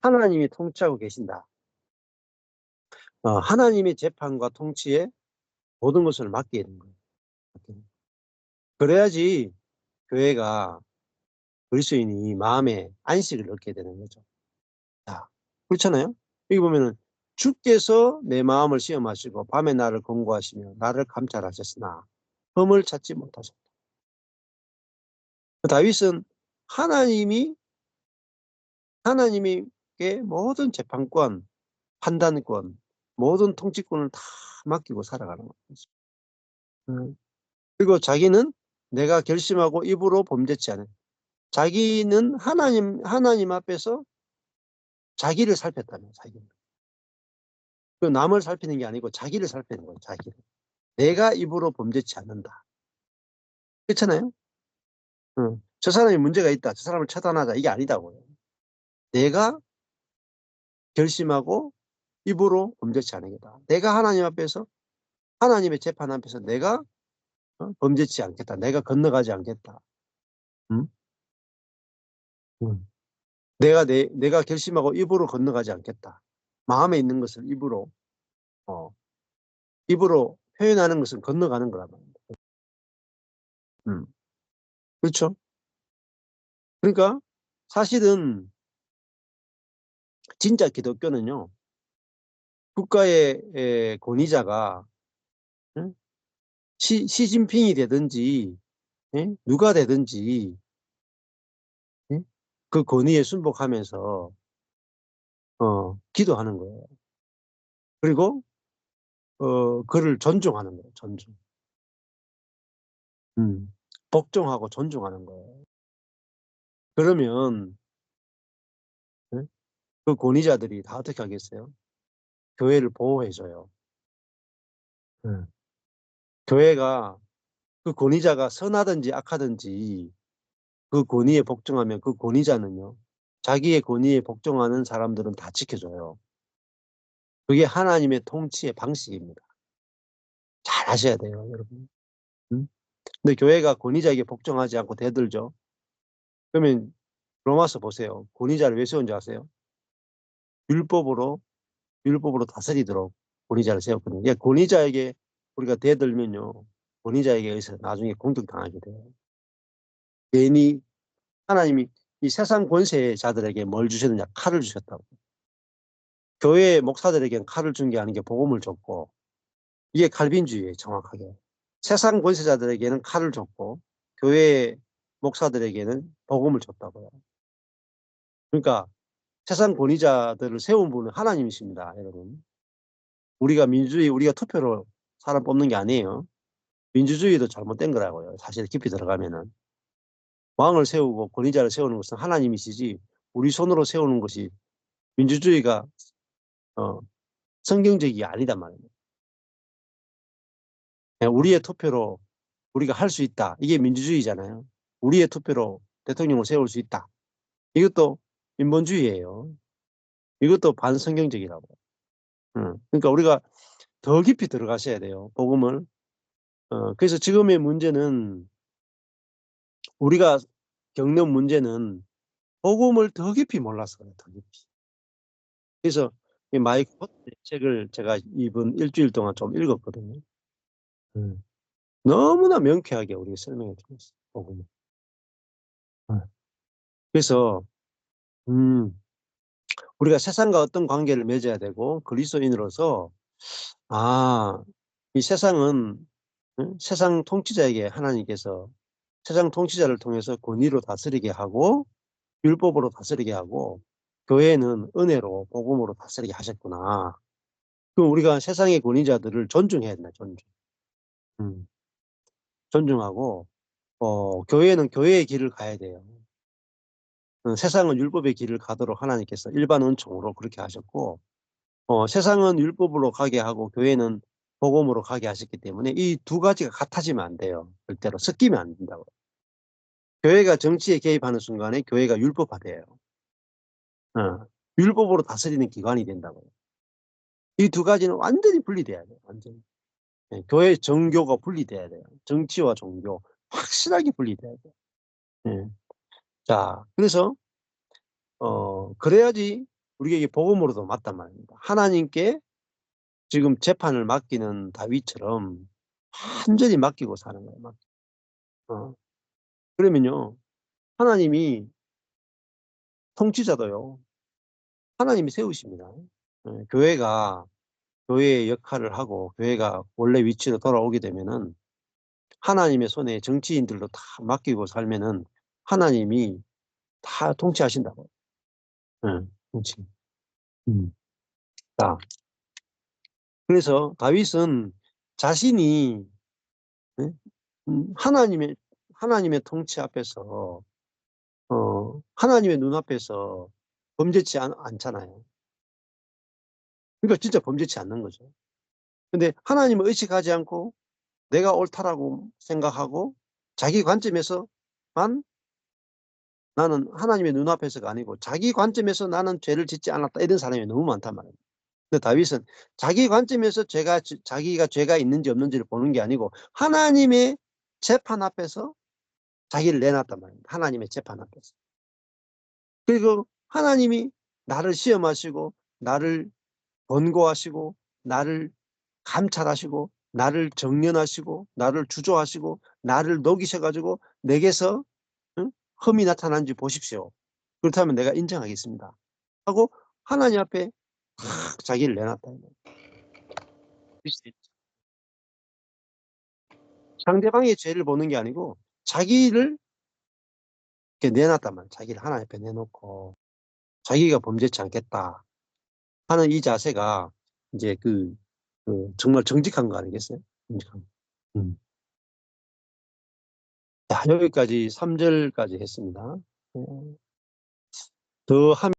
하나님이 통치하고 계신다. 하나님의 재판과 통치에 모든 것을 맡기게 되는 거예요. 그래야지 교회가 그리스도인이 마음에 안식을 얻게 되는 거죠. 자, 그렇잖아요. 여기 보면은 주께서 내 마음을 시험하시고 밤에 나를 권고하시며 나를 감찰하셨으나 흠을 찾지 못하셨다. 다윗은 하나님에게 모든 재판권, 판단권, 모든 통치권을 다 맡기고 살아가는 거죠. 그리고 자기는 내가 결심하고 입으로 범죄치 않은, 자기는 하나님 앞에서 자기를 살폈다는, 자기는. 그 남을 살피는 게 아니고 자기를 살피는 거예요, 자기를. 내가 입으로 범죄치 않는다. 그렇잖아요? 저 사람이 문제가 있다. 저 사람을 처단하자. 이게 아니다고요. 내가 결심하고 입으로 범죄치 않으겠다. 내가 하나님 앞에서 하나님의 재판 앞에서 내가 범죄치 않겠다. 내가 건너가지 않겠다. 응? 응. 내가 결심하고 입으로 건너가지 않겠다. 마음에 있는 것을 입으로 표현하는 것은 건너가는 거란 말입니다. 그렇죠? 그러니까 사실은 진짜 기독교는요, 국가의 권위자가 응? 시진핑이 되든지 누가 되든지 그 권위에 순복하면서 기도하는 거예요. 그리고 그를 존중하는 거예요. 존중. 복종하고 존중하는 거예요. 그러면 그 권위자들이 다 어떻게 하겠어요? 교회를 보호해줘요. 교회가 그 권위자가 선하든지 악하든지 그 권위에 복종하면 그 권위자는요, 자기의 권위에 복종하는 사람들은 다 지켜줘요. 그게 하나님의 통치의 방식입니다. 잘 아셔야 돼요, 여러분. 근데 교회가 권위자에게 복종하지 않고 대들죠. 그러면 로마서 보세요. 권위자를 왜 세운지 아세요? 율법으로 다스리도록 권위자를 세웠거든요. 그러니까 권위자에게 우리가 대들면요, 권위자에게 의해서 나중에 공격당하게 돼요. 괜히 하나님이 이 세상 권세자들에게 뭘 주셨느냐? 칼을 주셨다고. 교회 목사들에게는 칼을 준 게 아닌 게 복음을 줬고, 이게 칼빈주의예요, 정확하게. 세상 권세자들에게는 칼을 줬고 교회 목사들에게는 복음을 줬다고요. 그러니까 세상 권위자들을 세운 분은 하나님이십니다, 여러분. 우리가 투표로 사람 뽑는 게 아니에요. 민주주의도 잘못된 거라고요. 사실 깊이 들어가면은. 왕을 세우고 권위자를 세우는 것은 하나님이시지 우리 손으로 세우는 것이 민주주의가 성경적이 아니단 말입니다. 우리의 투표로 우리가 할 수 있다. 이게 민주주의잖아요. 우리의 투표로 대통령을 세울 수 있다. 이것도 인본주의예요. 이것도 반성경적이라고. 그러니까 우리가 더 깊이 들어가셔야 돼요. 복음을. 그래서 지금의 문제는 우리가 겪는 문제는 복음을 더 깊이 몰라서 그래요. 더 깊이. 그래서 이 마이크 포트의 책을 제가 이번 일주일 동안 좀 읽었거든요. 너무나 명쾌하게 우리가 설명해 주고 있어요. 복음을. 그래서 우리가 세상과 어떤 관계를 맺어야 되고 그리스도인으로서 이 세상은 세상 통치자에게 하나님께서 세상 통치자를 통해서 권위로 다스리게 하고 율법으로 다스리게 하고 교회는 은혜로 복음으로 다스리게 하셨구나. 그럼 우리가 세상의 권위자들을 존중해야 된다. 존중하고 교회는 교회의 길을 가야 돼요. 세상은 율법의 길을 가도록 하나님께서 일반 은총으로 그렇게 하셨고 세상은 율법으로 가게 하고 교회는 복음으로 가게 하셨기 때문에 이 두 가지가 같아지면 안 돼요. 절대로 섞이면 안 된다고. 교회가 정치에 개입하는 순간에 교회가 율법화돼요. 율법으로 다스리는 기관이 된다고요. 이 두 가지는 완전히 분리돼야 돼요. 완전히. 교회 정교가 분리돼야 돼요. 정치와 종교 확실하게 분리돼야 돼요. 자, 그래서 그래야지 우리에게 복음으로도 맞단 말입니다. 하나님께 지금 재판을 맡기는 다윗처럼 완전히 맡기고 사는 거예요. 그러면요, 하나님이 통치자도요, 하나님이 세우십니다. 교회가 교회의 역할을 하고 교회가 원래 위치로 돌아오게 되면은 하나님의 손에 정치인들도 다 맡기고 살면은 하나님이 다 통치하신다고. 통치. 자, 그래서 다윗은 자신이 하나님의 통치 앞에서 하나님의 눈앞에서 범죄치 않잖아요. 그러니까 진짜 범죄치 않는 거죠. 근데 하나님을 의식하지 않고 내가 옳다라고 생각하고 자기 관점에서만 나는 하나님의 눈앞에서가 아니고 자기 관점에서 나는 죄를 짓지 않았다 이런 사람이 너무 많단 말이에요. 근데 다윗은 자기 관점에서 자기가 죄가 있는지 없는지를 보는 게 아니고 하나님의 재판 앞에서 자기를 내놨단 말입니다. 하나님의 재판 앞에서. 그리고 하나님이 나를 시험하시고 나를 권고하시고 나를 감찰하시고 나를 정련하시고 나를 주조하시고 나를 녹이셔가지고 내게서 흠이 나타난지 보십시오. 그렇다면 내가 인정하겠습니다. 하고 하나님 앞에 탁 자기를 내놨다. 상대방의 죄를 보는 게 아니고 자기를 이렇게 내놨단 말이에요. 자기를 하나님 앞에 내놓고 자기가 범죄치 않겠다 하는 이 자세가 이제 정말 정직한 거 아니겠어요? 정직한 거. 자, 여기까지 3절까지 했습니다. 더 하면